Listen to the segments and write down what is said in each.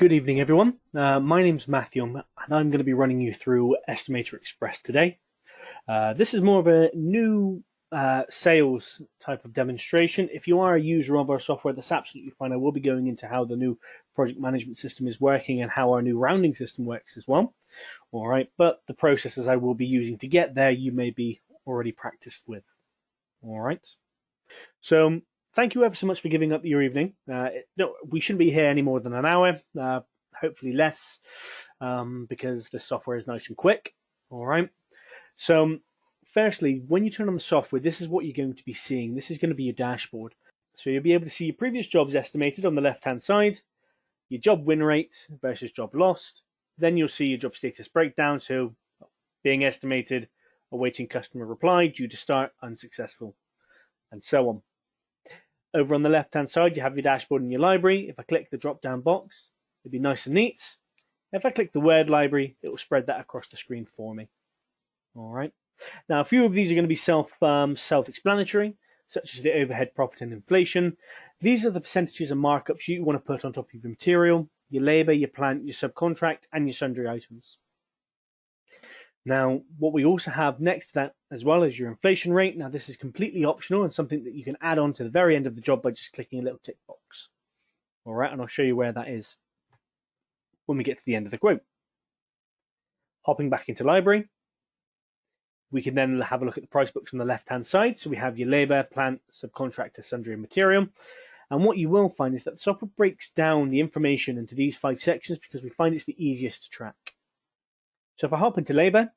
Good evening, everyone. My name's Matthew, and I'm going to be running you through Estimator Express today. This is more of a new sales type of demonstration. If you are a user of our software, that's absolutely fine. I will be going into how the new project management system is working and how our new rounding system works as well. All right, but the processes I will be using to get there, you may be already practiced with. All right. So thank you ever so much for giving up your evening. No, we shouldn't be here any more than an hour, hopefully less, because the software is nice and quick. All right. So firstly, when you turn on the software, this is what you're going to be seeing. This is going to be your dashboard. So you'll be able to see your previous jobs estimated on the left-hand side, your job win rate versus job lost. Then you'll see your job status breakdown, so being estimated, awaiting customer reply, due to start, unsuccessful, and so on. Over on the left-hand side, you have your dashboard and your library. If I click the drop-down box, it'll be nice and neat. If I click the word library, it will spread that across the screen for me. All right. Now, a few of these are going to be self-explanatory, such as the overhead, profit, and inflation. These are the percentages and markups you want to put on top of your material, your labor, your plant, your subcontract, and your sundry items. Now, what we also have next to that as well is your inflation rate. Now, this is completely optional and something that you can add on to the very end of the job by just clicking a little tick box. All right, and I'll show you where that is when we get to the end of the quote. Hopping back into library, we can then have a look at the price books on the left-hand side. So we have your labor, plant, subcontractor, sundry, and material. And what you will find is that the software breaks down the information into these 5 sections because we find it's the easiest to track. So if I hop into labor,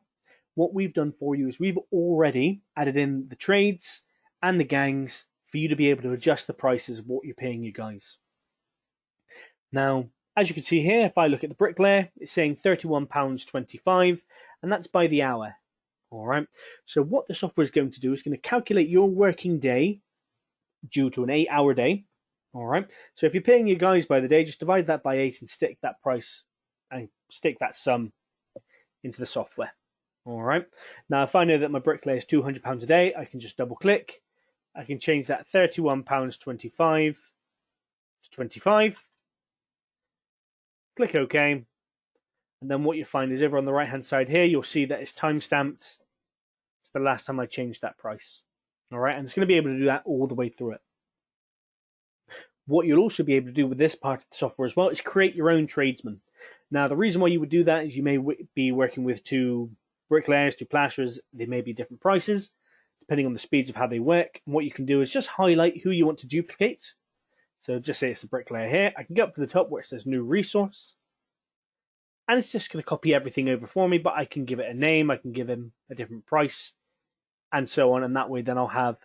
what we've done for you is we've already added in the trades and the gangs for you to be able to adjust the prices of what you're paying you guys. Now, as you can see here, if I look at the bricklayer, it's saying £31.25, and that's by the hour. All right. So what the software is going to do is going to calculate your working day due to an 8-hour day. All right. So if you're paying your guys by the day, just divide that by 8 and stick that price and stick that sum into the software. All right. Now, if I know that my bricklayer is £200 a day, I can just double click. I can change that £31.25 to 25. Click OK. And then what you find is over on the right hand side here, you'll see that it's time stamped. It's the last time I changed that price. All right. And it's going to be able to do that all the way through it. What you'll also be able to do with this part of the software as well is create your own tradesman. Now, the reason why you would do that is you may be working with 2 bricklayers, 2 plasterers. They may be different prices depending on the speeds of how they work. And what you can do is just highlight who you want to duplicate. So just say it's a bricklayer here. I can go up to the top where it says new resource. And it's just going to copy everything over for me, but I can give it a name. I can give him a different price and so on. And that way then I'll have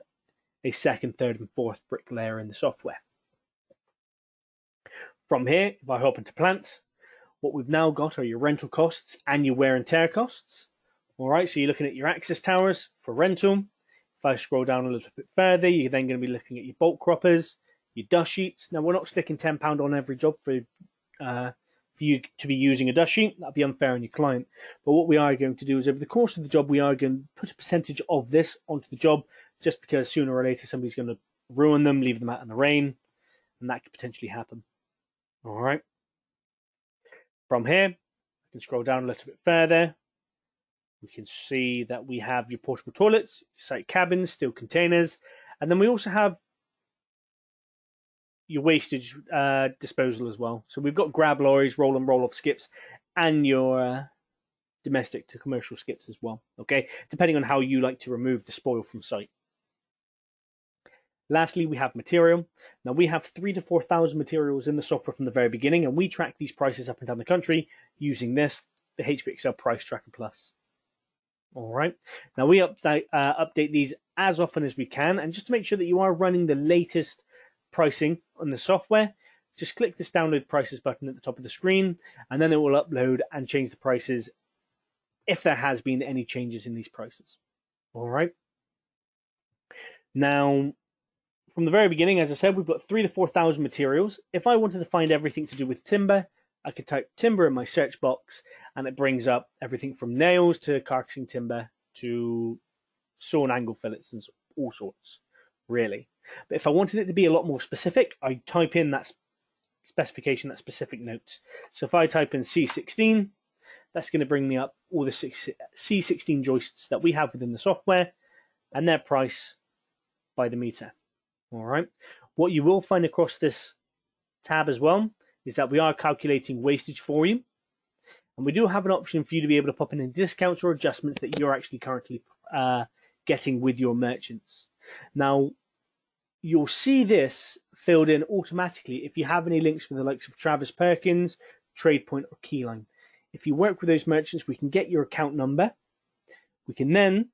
a 2nd, 3rd, and 4th bricklayer in the software. From here, if I hop into plant, what we've now got are your rental costs and your wear and tear costs. All right, so you're looking at your access towers for rental. If I scroll down a little bit further, you're then going to be looking at your bolt croppers, your dust sheets. Now, we're not sticking £10 on every job for you to be using a dust sheet. That'd be unfair on your client. But what we are going to do is over the course of the job, we are going to put a percentage of this onto the job just because sooner or later somebody's going to ruin them, leave them out in the rain, and that could potentially happen. All right. From here, I can scroll down a little bit further. We can see that we have your portable toilets, site cabins, steel containers, and then we also have your wastage disposal as well. So we've got grab lorries, roll and roll off skips, and your domestic to commercial skips as well. Okay, depending on how you like to remove the spoil from site. Lastly, we have material. Now, we have 3,000 to 4,000 materials in the software from the very beginning, and we track these prices up and down the country using this, the HP Excel Price Tracker Plus. All right. Now, we update these as often as we can, and just to make sure that you are running the latest pricing on the software, just click this Download Prices button at the top of the screen, and then it will upload and change the prices if there has been any changes in these prices. All right. Now, from the very beginning, as I said, we've got 3,000 to 4,000 materials. If I wanted to find everything to do with timber, I could type timber in my search box, and it brings up everything from nails to carcassing timber to sawn angle fillets and all sorts, really. But if I wanted it to be a lot more specific, I type in that specification, that specific note. So if I type in C16, that's going to bring me up all the C16 joists that we have within the software and their price by the meter. All right. What you will find across this tab as well is that we are calculating wastage for you. And we do have an option for you to be able to pop in any discounts or adjustments that you're actually currently getting with your merchants. Now, you'll see this filled in automatically if you have any links with the likes of Travis Perkins, TradePoint, or Keyline. If you work with those merchants, we can get your account number. We can then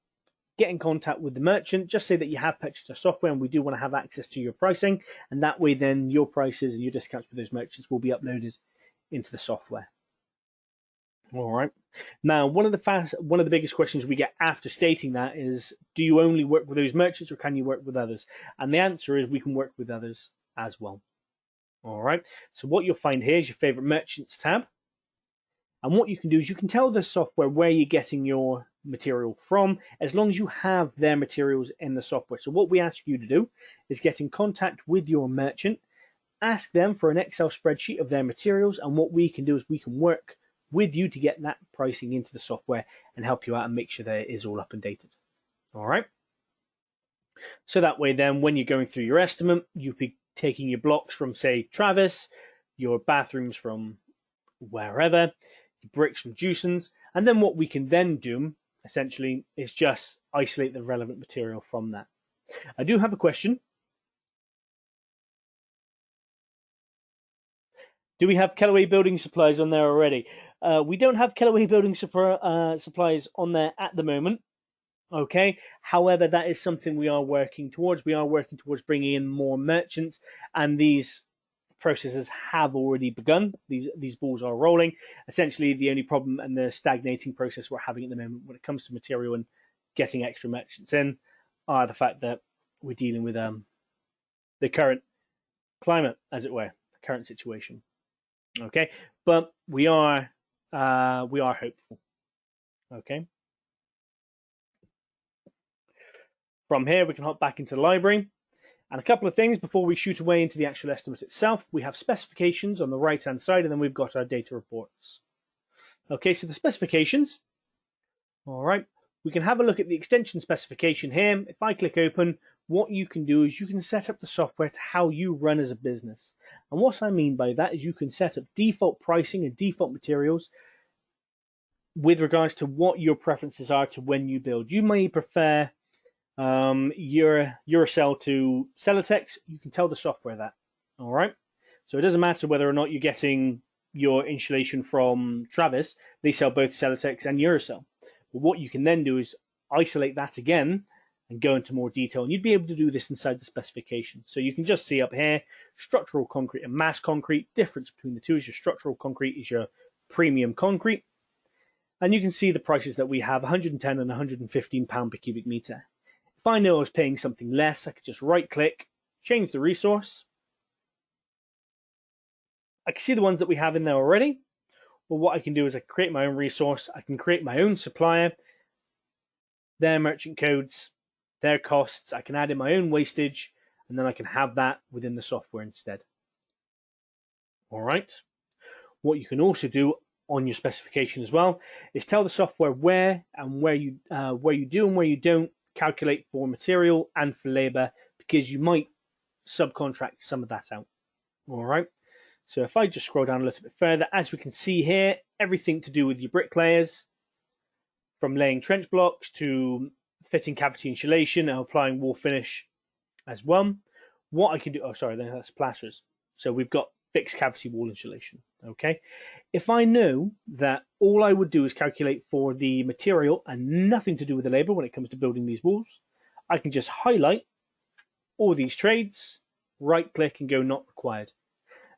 get in contact with the merchant, just say that you have purchased our software and we do want to have access to your pricing, and that way then your prices and your discounts with those merchants will be uploaded into the software. All right. Now, one of the biggest questions we get after stating that is, do you only work with those merchants or can you work with others? And the answer is we can work with others as well. All right. So what you'll find here is your favorite merchants tab. And what you can do is you can tell the software where you're getting your material from, as long as you have their materials in the software. So what we ask you to do is get in contact with your merchant, ask them for an Excel spreadsheet of their materials, and what we can do is we can work with you to get that pricing into the software and help you out and make sure that it is all up and dated. All right. So that way then when you're going through your estimate, you'll be taking your blocks from, say, Travis, your bathrooms from wherever, your bricks from Jewson's, and then what we can then do essentially is just isolate the relevant material from that. I do have a question. Do we have Kellaway Building Supplies on there already? We don't have Kellaway Building Supplies on there at the moment. Okay. However, that is something we are working towards. We are working towards bringing in more merchants, and these processes have already begun. These balls are rolling. Essentially, the only problem and the stagnating process we're having at the moment when it comes to material and getting extra merchants in are the fact that we're dealing with the current climate, as it were, the current situation. Okay, but we are hopeful. Okay. From here, we can hop back into the library. And a couple of things before we shoot away into the actual estimate itself. We have specifications on the right-hand side, and then we've got our data reports. Okay, so the specifications. All right, we can have a look at the extension specification here. If I click open, what you can do is you can set up the software to how you run as a business. And what I mean by that is you can set up default pricing and default materials with regards to what your preferences are to when you build. You may prefer Uracell to Celotex. You can tell the software that. All right. So it doesn't matter whether or not you're getting your insulation from Travis. They sell both Celotex and Uracell. But what you can then do is isolate that again and go into more detail. And you'd be able to do this inside the specification. So you can just see up here, structural concrete and mass concrete. Difference between the two is your structural concrete is your premium concrete. And you can see the prices that we have, 110 and 115 pound per cubic meter. If I know I was paying something less, I could just right click, change the resource. I can see the ones that we have in there already. Well, what I can do is I can create my own resource. I can create my own supplier, their merchant codes, their costs. I can add in my own wastage, and then I can have that within the software instead. All right. What you can also do on your specification as well is tell the software where you do and where you don't calculate for material and for labor, because you might subcontract some of that out. All right. So if I just scroll down a little bit further, as we can see here, everything to do with your bricklayers, from laying trench blocks to fitting cavity insulation and applying wall finish as well. What I can do, that's plasterers. So we've got fixed cavity wall insulation. Okay. If I know that all I would do is calculate for the material and nothing to do with the labor when it comes to building these walls, I can just highlight all these trades, right click and go not required.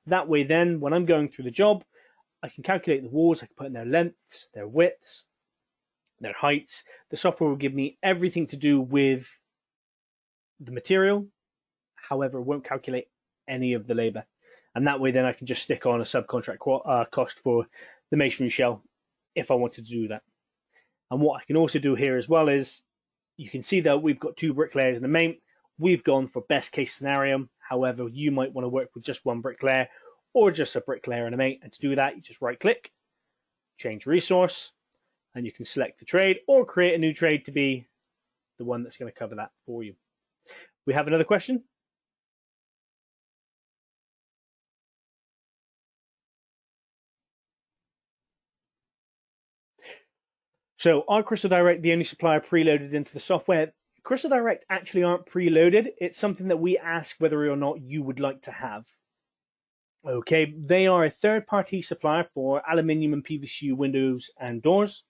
That way then, when I'm going through the job, I can calculate the walls, I can put in their lengths, their widths, their heights. The software will give me everything to do with the material. However, it won't calculate any of the labor. And that way then I can just stick on a subcontract cost for the masonry shell if I wanted to do that. And what I can also do here as well is, you can see that we've got 2 bricklayers in the main. We've gone for best case scenario. However, you might want to work with just 1 bricklayer, or just a bricklayer and a mate. And to do that, you just right click, change resource, and you can select the trade or create a new trade to be the one that's going to cover that for you. We have another question. So are Crystal Direct the only supplier preloaded into the software? Crystal Direct actually aren't preloaded. It's something that we ask whether or not you would like to have. Okay, they are a third-party supplier for aluminium and PVC windows and doors.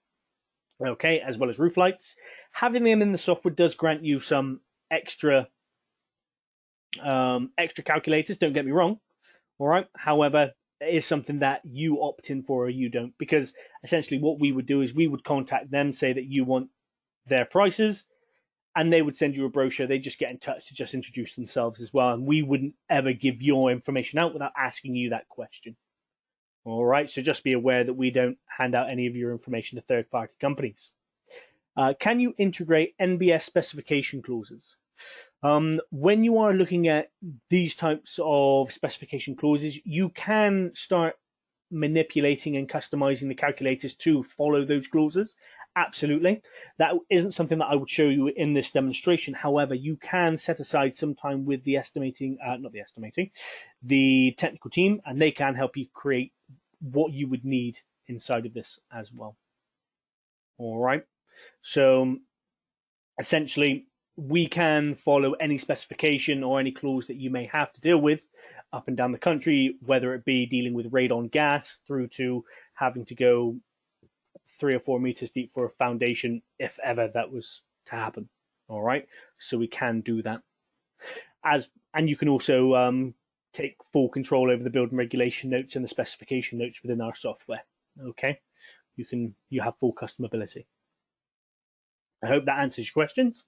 Okay, as well as roof lights. Having them in the software does grant you some extra calculators. Don't get me wrong. All right. However, it is something that you opt in for or you don't, because essentially what we would do is we would contact them, say that you want their prices, and they would send you a brochure. They just get in touch to just introduce themselves as well, and we wouldn't ever give your information out without asking you that question. All right. So just be aware that we don't hand out any of your information to third-party companies. Can you integrate NBS specification clauses? When you are looking at these types of specification clauses, you can start manipulating and customizing the calculators to follow those clauses. Absolutely. That isn't something that I would show you in this demonstration. However, you can set aside some time with the the technical team, and they can help you create what you would need inside of this as well. All right. So essentially, we can follow any specification or any clause that you may have to deal with up and down the country, whether it be dealing with radon gas through to having to go 3 or 4 meters deep for a foundation, if ever that was to happen. All right, so we can do that. And you can also take full control over the building regulation notes and the specification notes within our software. Okay, you have full customability. I hope that answers your questions.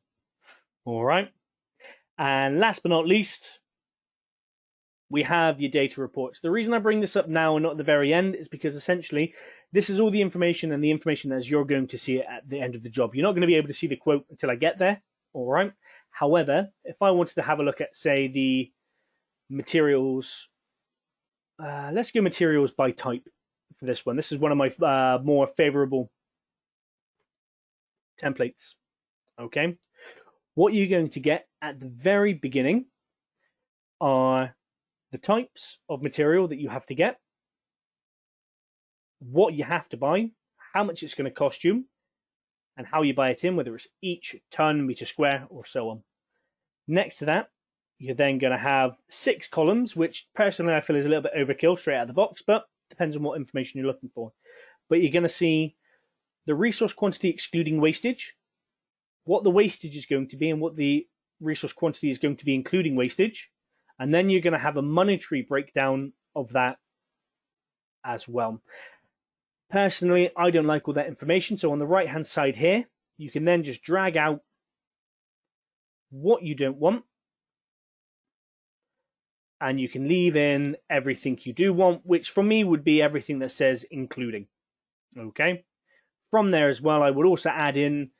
All right. And last but not least, we have your data reports. The reason I bring this up now and not at the very end is because essentially this is all the information, and the information as you're going to see it at the end of the job. You're not going to be able to see the quote until I get there. All right. However, if I wanted to have a look at, say, the materials, let's go materials by type for this one. This is one of my more favorable templates. Okay. What you're going to get at the very beginning are the types of material that you have to get, what you have to buy, how much it's going to cost you, and how you buy it in, whether it's each, ton, meter square, or so on. Next to that, you're then going to have 6 columns, which personally I feel is a little bit overkill straight out of the box, but depends on what information you're looking for. But you're going to see the resource quantity excluding wastage, what the wastage is going to be, and what the resource quantity is going to be including wastage. And then you're going to have a monetary breakdown of that as well. Personally, I don't like all that information. So on the right hand side here, you can then just drag out what you don't want. And you can leave in everything you do want, which for me would be everything that says including. Okay. From there as well, I would also add in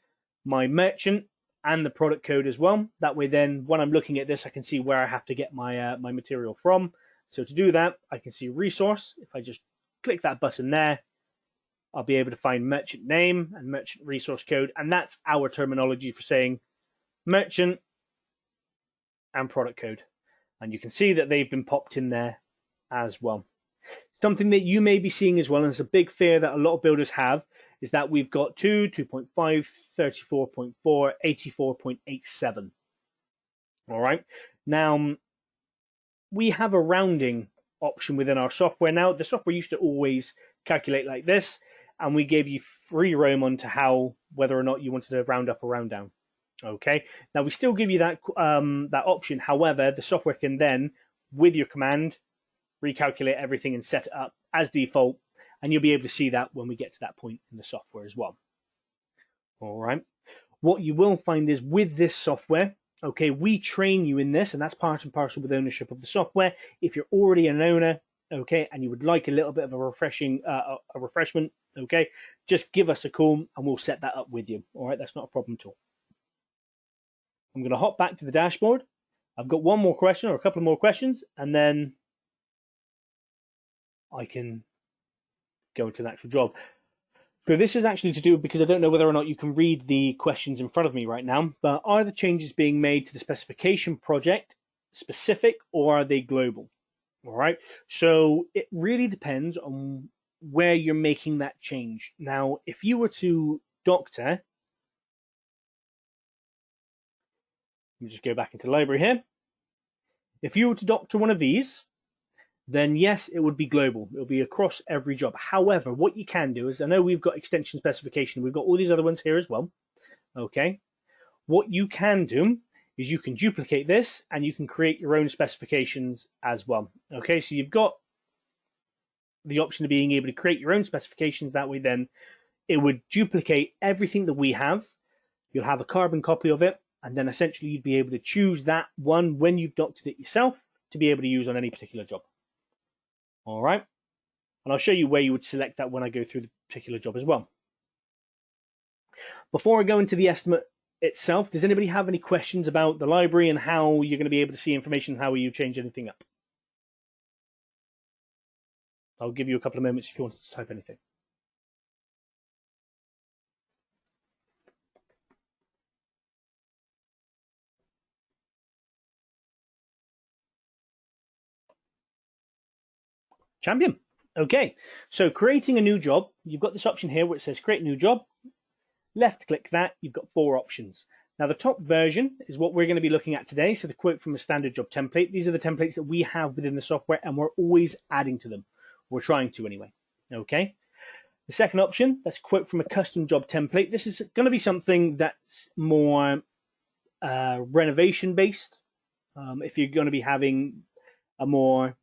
my merchant and the product code as well. That way then when I'm looking at this, I can see where I have to get my my material from. So to do that, I can see resource. If I just click that button there, I'll be able to find merchant name and merchant resource code. And that's our terminology for saying merchant and product code. And you can see that they've been popped in there as well. Something that you may be seeing as well, and it's a big fear that a lot of builders have, is that we've got 2, 2.5, 34.4, 84.87. All right. Now, we have a rounding option within our software now. The software used to always calculate like this, and we gave you free roam onto whether or not you wanted to round up or round down. Okay. Now, we still give you that option. However, the software can then, with your command, recalculate everything and set it up as default, and you'll be able to see that when we get to that point in the software as well. All right. What you will find is with this software, okay, we train you in this, and that's part and parcel with ownership of the software. If you're already an owner, okay, and you would like a little bit of a refreshment, okay, just give us a call and we'll set that up with you. All right, that's not a problem at all. I'm going to hop back to the dashboard. I've got one more question or a couple of more questions, and then I can go into the actual job. So this is actually to do because I don't know whether or not you can read the questions in front of me right now, but are the changes being made to the specification project specific or are they global? All right. So it really depends on where you're making that change. Now, if you were to doctor, let me just go back into the library here. If you were to doctor one of these, then yes, it would be global. It'll be across every job. However, what you can do is, I know we've got extension specification. We've got all these other ones here as well. Okay. What you can do is you can duplicate this and you can create your own specifications as well. Okay. So you've got the option of being able to create your own specifications. That way, then it would duplicate everything that we have. You'll have a carbon copy of it. And then essentially you'd be able to choose that one when you've doctored it yourself to be able to use on any particular job. All right. And I'll show you where you would select that when I go through the particular job as well. Before I go into the estimate itself, does anybody have any questions about the library and how you're going to be able to see information, how you change anything up? I'll give you a couple of moments if you wanted to type anything. Champion. Okay, so creating a new job, you've got this option here where it says create new job. Left click that, you've got 4 options. Now the top version is what we're going to be looking at today. So the quote from a standard job template. These are the templates that we have within the software and we're always adding to them. We're trying to anyway. Okay. The second option, that's quote from a custom job template. This is going to be something that's more renovation based. If you're going to be having a more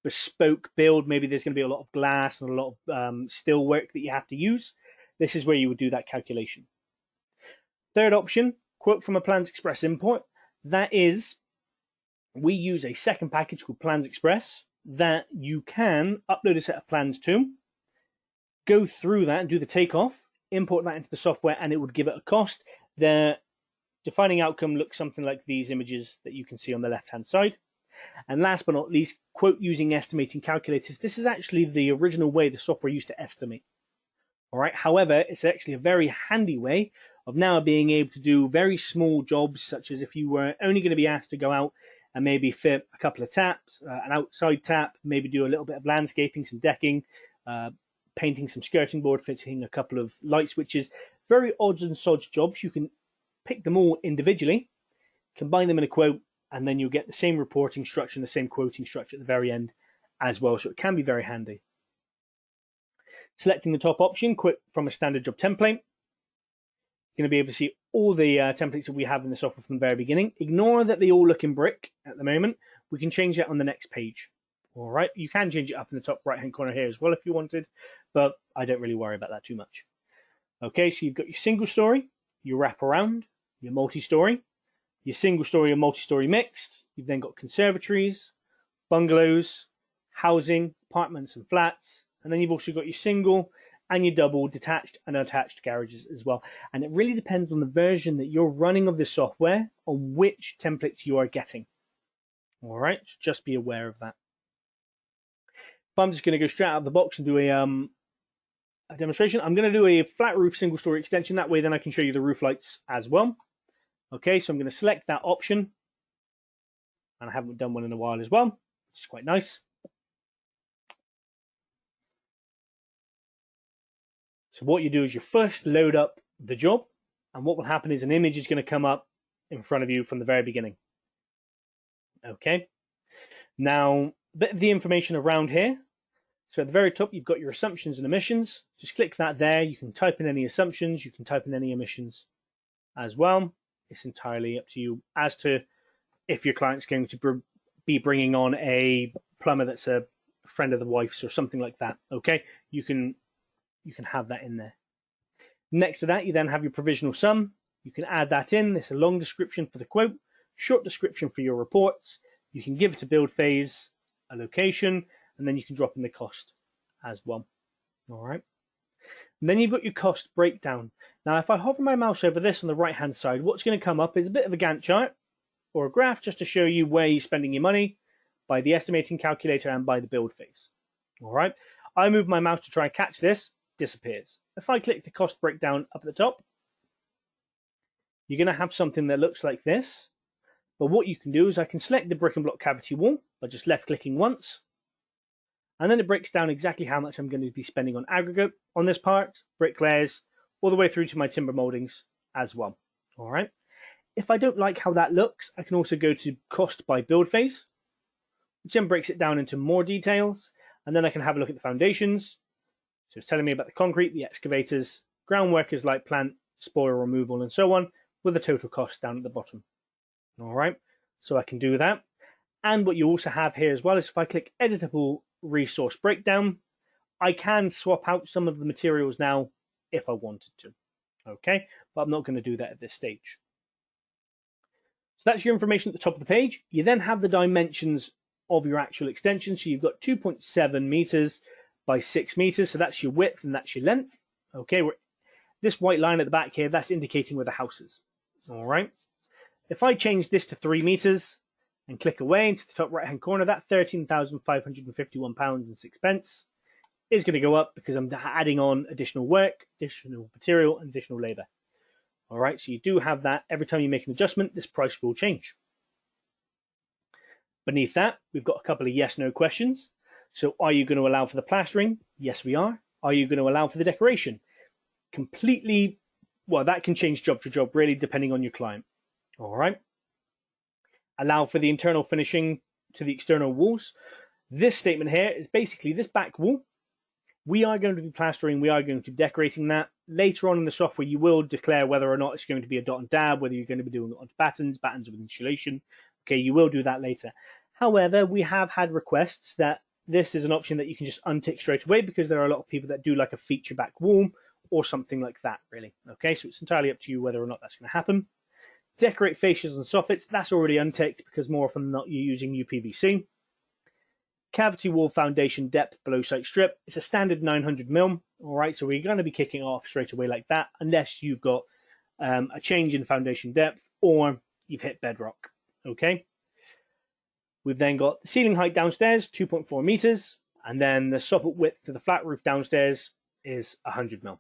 bespoke build, maybe there's going to be a lot of glass and a lot of steel work that you have to use. This is where you would do that calculation. Third option, quote from a Plans Express import. That is, we use a second package called Plans Express that you can upload a set of plans to, go through that and do the takeoff, import that into the software, and it would give it a cost. The defining outcome looks something like these images that you can see on the left-hand side. And last but not least, quote using estimating calculators. This is actually the original way the software used to estimate. All right. However, it's actually a very handy way of now being able to do very small jobs, such as if you were only going to be asked to go out and maybe fit a couple of taps, an outside tap, maybe do a little bit of landscaping, some decking, painting some skirting board, fitting a couple of light switches, very odds and sods jobs. You can pick them all individually, combine them in a quote, and then you'll get the same reporting structure and the same quoting structure at the very end as well. So it can be very handy. Selecting the top option, quote from a standard job template. You're going to be able to see all the templates that we have in the software from the very beginning. Ignore that they all look in brick at the moment. We can change that on the next page. All right, you can change it up in the top right-hand corner here as well if you wanted, but I don't really worry about that too much. Okay, so you've got your single story, your wraparound, your multi-story, your single story and multi-story mixed. You've then got conservatories, bungalows, housing, apartments and flats, and then you've also got your single and your double, detached and attached garages as well. And it really depends on the version that you're running of the software on which templates you are getting. All right, so just be aware of that. If I'm just going to go straight out of the box and do a demonstration, I'm going to do a flat roof single story extension. That way then I can show you the roof lights as well. Okay, so I'm going to select that option. And I haven't done one in a while as well, which is quite nice. So what you do is you first load up the job, and what will happen is an image is going to come up in front of you from the very beginning. Okay. Now, a bit of the information around here. So at the very top, you've got your assumptions and emissions. Just click that there. You can type in any assumptions. You can type in any emissions as well. It's entirely up to you as to if your client's going to be bringing on a plumber that's a friend of the wife's or something like that. Okay, you can have that in there. Next to that, you then have your provisional sum. You can add that in. It's a long description for the quote, short description for your reports. You can give it a build phase, a location, and then you can drop in the cost as well. All right. And then you've got your cost breakdown. Now, if I hover my mouse over this on the right-hand side, what's going to come up is a bit of a Gantt chart or a graph just to show you where you're spending your money by the estimating calculator and by the build phase. All right. I move my mouse to try and catch this, disappears. If I click the cost breakdown up at the top, you're going to have something that looks like this. But what you can do is I can select the brick and block cavity wall by just left clicking once. And then it breaks down exactly how much I'm going to be spending on aggregate on this part, brick layers, all the way through to my timber moldings as well. All right. If I don't like how that looks, I can also go to cost by build phase, which then breaks it down into more details. And then I can have a look at the foundations. So it's telling me about the concrete, the excavators, ground workers like plant, spoil removal, and so on, with the total cost down at the bottom. All right. So I can do that. And what you also have here as well is if I click editable resource breakdown, I can swap out some of the materials now if I wanted to. Okay, but I'm not going to do that at this stage. So that's your information at the top of the page. You then have the dimensions of your actual extension. So you've got 2.7 meters by 6 meters. So that's your width and that's your length. Okay, this white line at the back here, that's indicating where the house is. All right. If I change this to 3 meters and click away into the top right hand corner, that £13,551.06 is going to go up because I'm adding on additional work, additional material, and additional labor. All right, so you do have that. Every time you make an adjustment, this price will change. Beneath that, we've got a couple of yes/no questions. So are you going to allow for the plastering? Yes, we are. Are you going to allow for the decoration? Completely, well, that can change job to job, really, depending on your client. All right. Allow for the internal finishing to the external walls. This statement here is basically this back wall. We are going to be plastering, we are going to be decorating that. Later on in the software, you will declare whether or not it's going to be a dot and dab, whether you're going to be doing it onto battens with insulation. Okay, you will do that later. However, we have had requests that this is an option that you can just untick straight away because there are a lot of people that do like a feature back wall or something like that, really. Okay, so it's entirely up to you whether or not that's going to happen. Decorate fascias and soffits, that's already unticked because more often than not you're using UPVC. Cavity wall foundation depth below site strip, it's a standard 900mm. All right, so we're going to be kicking off straight away like that unless you've got a change in foundation depth or you've hit bedrock. Okay. We've then got the ceiling height downstairs, 2.4 meters, and then the soffit width to the flat roof downstairs is 100mm.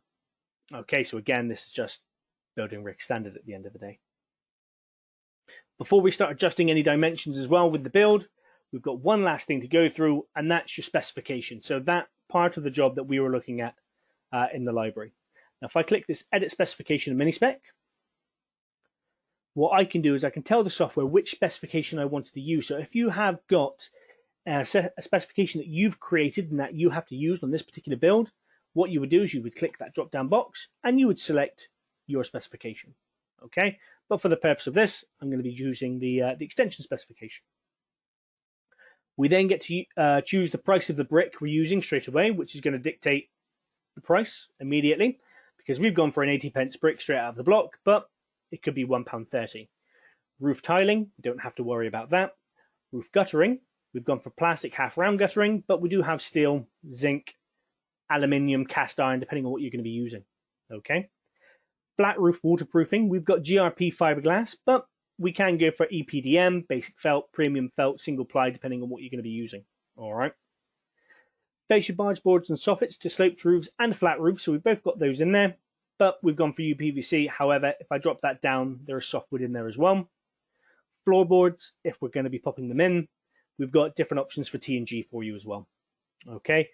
Okay, so again, this is just building rig standard at the end of the day. Before we start adjusting any dimensions as well with the build, we've got one last thing to go through, and that's your specification. So that part of the job that we were looking at in the library. Now, if I click this Edit Specification and Mini-Spec, what I can do is I can tell the software which specification I wanted to use. So if you have got a specification that you've created and that you have to use on this particular build, what you would do is you would click that drop-down box and you would select your specification. Okay, but for the purpose of this, I'm going to be using the extension specification. We then get to choose the price of the brick we're using straight away, which is going to dictate the price immediately because we've gone for an 80p brick straight out of the block, but it could be £1.30. Roof tiling, we don't have to worry about that. Roof guttering, we've gone for plastic half round guttering, but we do have steel, zinc, aluminium, cast iron, depending on what you're going to be using. Okay. Flat roof waterproofing, we've got GRP fiberglass, but we can go for EPDM, basic felt, premium felt, single ply, depending on what you're going to be using. All right. Fascia barge boards and soffits to sloped roofs and flat roofs, so we've both got those in there, but we've gone for UPVC. However, if I drop that down, there is softwood in there as well. Floorboards, if we're going to be popping them in, we've got different options for T&G for you as well. Okay.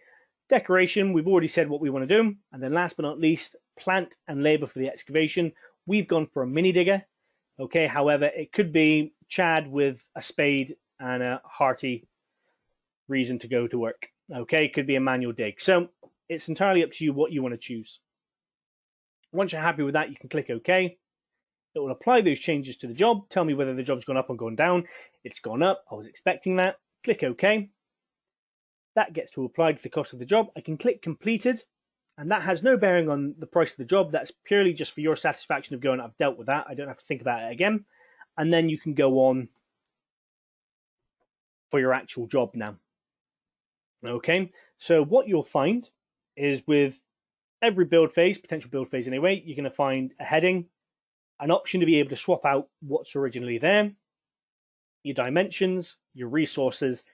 Decoration, we've already said what we want to do. And then last but not least, plant and labor for the excavation. We've gone for a mini digger. Okay, however, it could be Chad with a spade and a hearty reason to go to work. Okay, it could be a manual dig. So it's entirely up to you what you want to choose. Once you're happy with that, you can click OK. It will apply those changes to the job, tell me whether the job's gone up or gone down. It's gone up, I was expecting that. Click OK. That gets to apply to the cost of the job. I can click completed, and that has no bearing on the price of the job. That's purely just for your satisfaction of going, I've dealt with that. I don't have to think about it again. And then you can go on for your actual job now. Okay, so what you'll find is with every build phase, potential build phase anyway, you're going to find a heading, an option to be able to swap out what's originally there, your dimensions, your resources,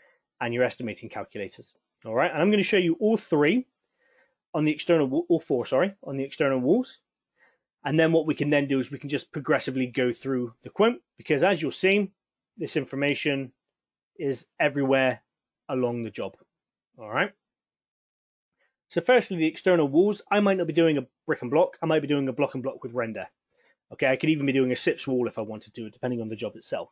and your estimating calculators. All right, and I'm going to show you all three on the external, all four, sorry, on the external walls. And then what we can then do is we can just progressively go through the quote, because as you'll see, this information is everywhere along the job. All right. So firstly, the external walls, I might not be doing a brick and block. I might be doing a block and block with render. Okay, I could even be doing a SIPS wall if I wanted to, depending on the job itself.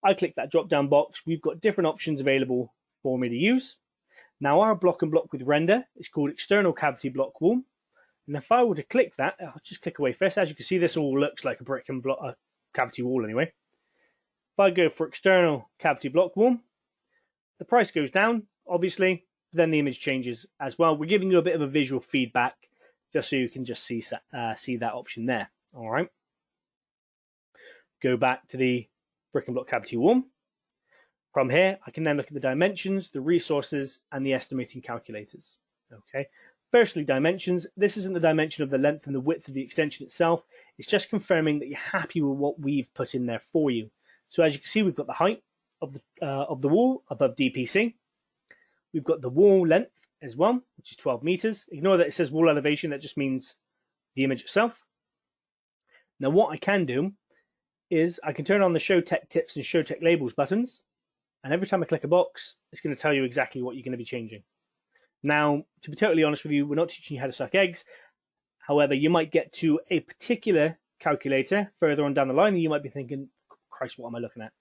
I click that drop down box. We've got different options available for me to use. Now our block and block with render is called external cavity block wall. And if I were to click that, I'll just click away first. As you can see, this all looks like a brick and block cavity wall anyway. If I go for external cavity block wall, the price goes down, obviously, then the image changes as well. We're giving you a bit of a visual feedback just so you can just see that option there. All right. Go back to the brick and block cavity wall. From here, I can then look at the dimensions, the resources, and the estimating calculators. Okay. Firstly, dimensions. This isn't the dimension of the length and the width of the extension itself. It's just confirming that you're happy with what we've put in there for you. So as you can see, we've got the height of the wall above DPC. We've got the wall length as well, which is 12 meters. Ignore that it says wall elevation. That just means the image itself. Now, what I can do is I can turn on the Show Tech Tips and Show Tech Labels buttons. And every time I click a box, it's going to tell you exactly what you're going to be changing. Now, to be totally honest with you, we're not teaching you how to suck eggs. However, you might get to a particular calculator further on down the line, and you might be thinking, Christ, what am I looking at?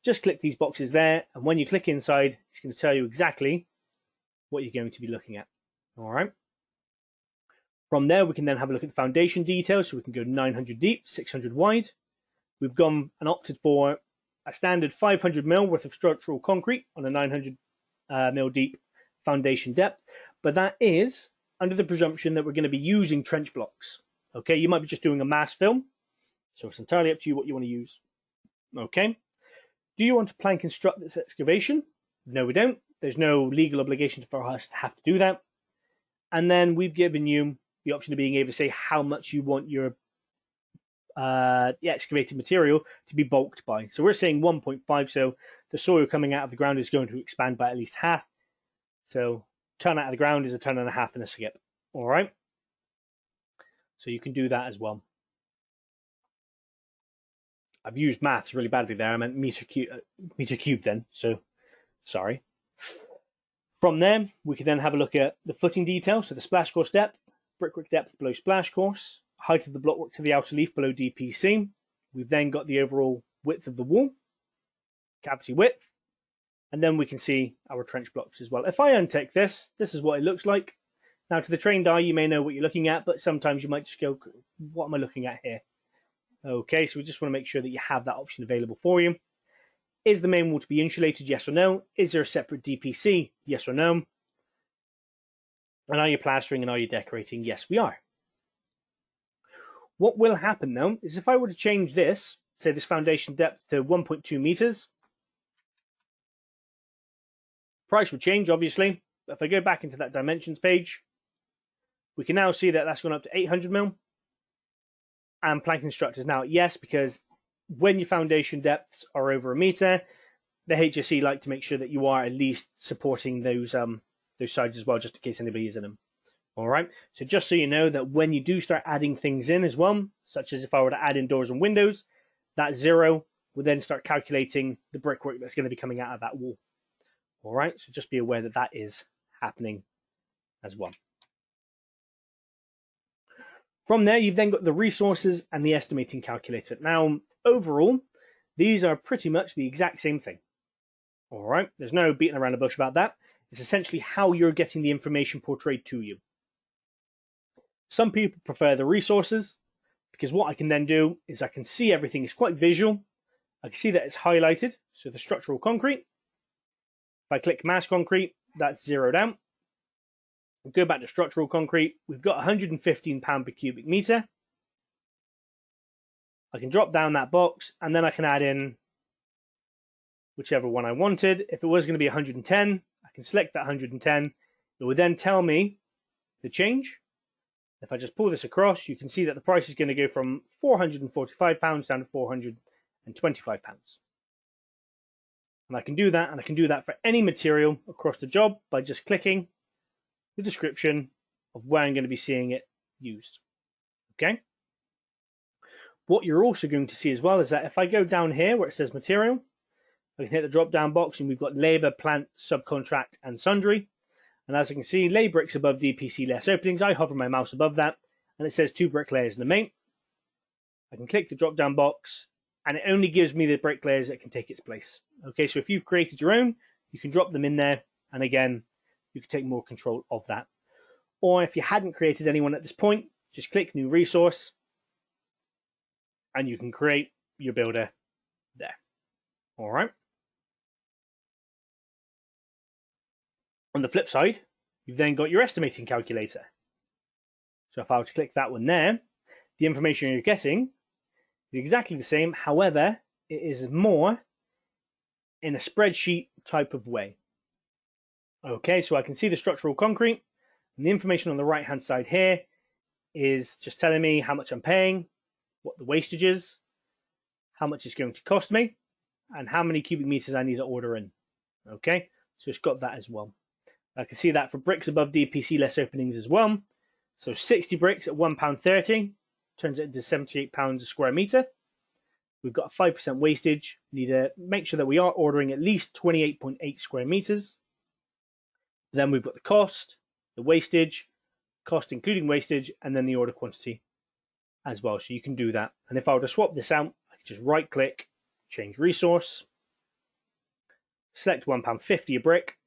Just click these boxes there, and when you click inside, it's going to tell you exactly what you're going to be looking at. All right. From there, we can then have a look at the foundation details. So we can go 900 deep, 600 wide. We've gone and opted for a standard 500 mil worth of structural concrete on a 900 mil deep foundation depth, but that is under the presumption that we're going to be using trench blocks. Okay, you might be just doing a mass film, so it's entirely up to you what you want to use. Okay, do you want to plan construct this excavation? No, we don't. There's no legal obligation for us to have to do that. And then we've given you the option of being able to say how much you want your excavated material to be bulked by. So we're saying 1.5, so the soil coming out of the ground is going to expand by at least half. So ton out of the ground is a ton and a half in a skip. All right. So you can do that as well. I've used maths really badly there. I meant meter cube then. So sorry. From there, we can then have a look at the footing details. So the splash course depth, brickwork depth below splash course, height of the blockwork to the outer leaf below DPC. We've then got the overall width of the wall, cavity width, and then we can see our trench blocks as well. If I untick this, this is what it looks like. Now, to the trained eye, you may know what you're looking at, but sometimes you might just go, what am I looking at here? Okay, so we just want to make sure that you have that option available for you. Is the main wall to be insulated? Yes or no? Is there a separate DPC? Yes or no? And are you plastering and are you decorating? Yes, we are. What will happen though is if I were to change this, say this foundation depth to 1.2 meters, price will change obviously. But if I go back into that dimensions page, we can now see that that's gone up to 800 mil. And plank constructors now, yes, because when your foundation depths are over a meter, the HSE like to make sure that you are at least supporting those sides as well, just in case anybody is in them. All right. So just so you know that when you do start adding things in as well, such as if I were to add in doors and windows, that 0 will then start calculating the brickwork that's going to be coming out of that wall. All right. So just be aware that that is happening as well. From there, you've then got the resources and the estimating calculator. Now, overall, these are pretty much the exact same thing. All right. There's no beating around the bush about that. It's essentially how you're getting the information portrayed to you. Some people prefer the resources because what I can then do is I can see everything. It's quite visual. I can see that it's highlighted. So the structural concrete. If I click mass concrete, that's zeroed out. We'll go back to structural concrete. We've got 115 pound per cubic meter. I can drop down that box and then I can add in whichever one I wanted. If it was going to be 110, I can select that 110. It will then tell me the change. If I just pull this across, you can see that the price is going to go from £445 down to £425. And I can do that, and I can do that for any material across the job by just clicking the description of where I'm going to be seeing it used. Okay. What you're also going to see as well is that if I go down here where it says material, I can hit the drop down box and we've got labor, plant, subcontract, and sundry. And as you can see, lay bricks above DPC less openings. I hover my mouse above that and it says 2 bricklayers in the main. I can click the drop down box and it only gives me the bricklayers that can take its place. Okay, so if you've created your own, you can drop them in there. And again, you can take more control of that. Or if you hadn't created anyone at this point, just click new resource and you can create your builder there. All right. On the flip side, you've then got your estimating calculator. So if I were to click that one there, the information you're getting is exactly the same. However, it is more in a spreadsheet type of way. Okay, so I can see the structural concrete, and the information on the right-hand side here is just telling me how much I'm paying, what the wastage is, how much it's going to cost me, and how many cubic meters I need to order in. Okay, so it's got that as well. I can see that for bricks above DPC less openings as well. So 60 bricks at £1.30 turns it into £78 a square meter. We've got a 5% wastage. We need to make sure that we are ordering at least 28.8 square meters. Then we've got the cost, the wastage, cost including wastage, and then the order quantity as well. So you can do that. And if I were to swap this out, I can just right click, change resource, select £1.50 a brick,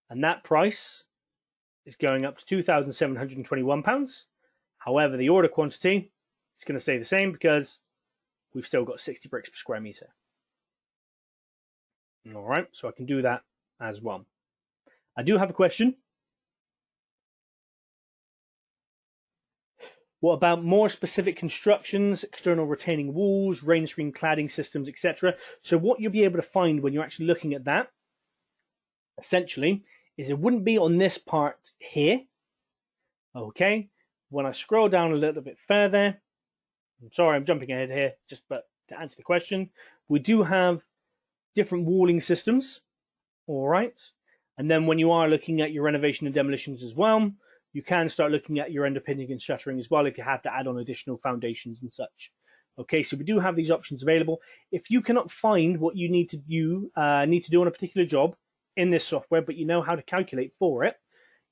and that price is going up to £2,721. However, the order quantity is going to stay the same because we've still got 60 bricks per square meter. All right, so I can do that as well. I do have a question. What about more specific constructions, external retaining walls, rain screen cladding systems, etc.? So what you'll be able to find when you're actually looking at that, essentially, is it wouldn't be on this part here. Okay, when I scroll down a little bit further, I'm sorry, I'm jumping ahead here, but to answer the question, we do have different walling systems. All right, and then when you are looking at your renovation and demolitions as well, you can start looking at your underpinning and shuttering as well if you have to add on additional foundations and such. Okay, so we do have these options available. If you cannot find what you need to do on a particular job in this software, but you know how to calculate for it,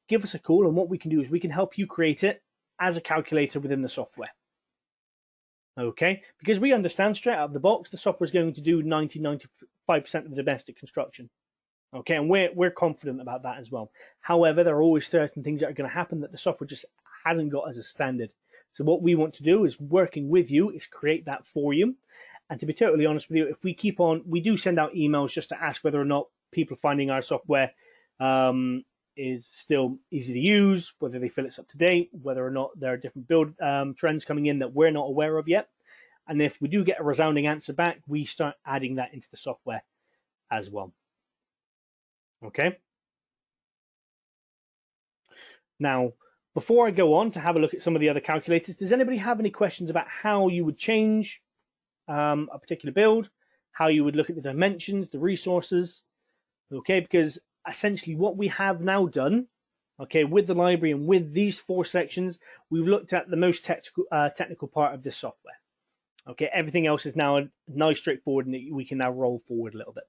give us a call, and what we can do is we can help you create it as a calculator within the software. Okay, because we understand straight out of the box the software is going to do 90-95% of the domestic construction. Okay, and we're confident about that as well. However, there are always certain things that are going to happen that the software just hasn't got as a standard. So what we want to do is, working with you, is create that for you. And to be totally honest with you, if we keep on, we do send out emails just to ask whether or not people finding our software is still easy to use, whether they feel it's up to date, whether or not there are different build trends coming in that we're not aware of yet. And if we do get a resounding answer back, we start adding that into the software as well. Okay. Now, before I go on to have a look at some of the other calculators, does anybody have any questions about how you would change a particular build, how you would look at the dimensions, the resources? Okay, because essentially what we have now done, okay, with the library and with these 4 sections, we've looked at the most technical part of this software. Okay, everything else is now nice, straightforward, and we can now roll forward a little bit.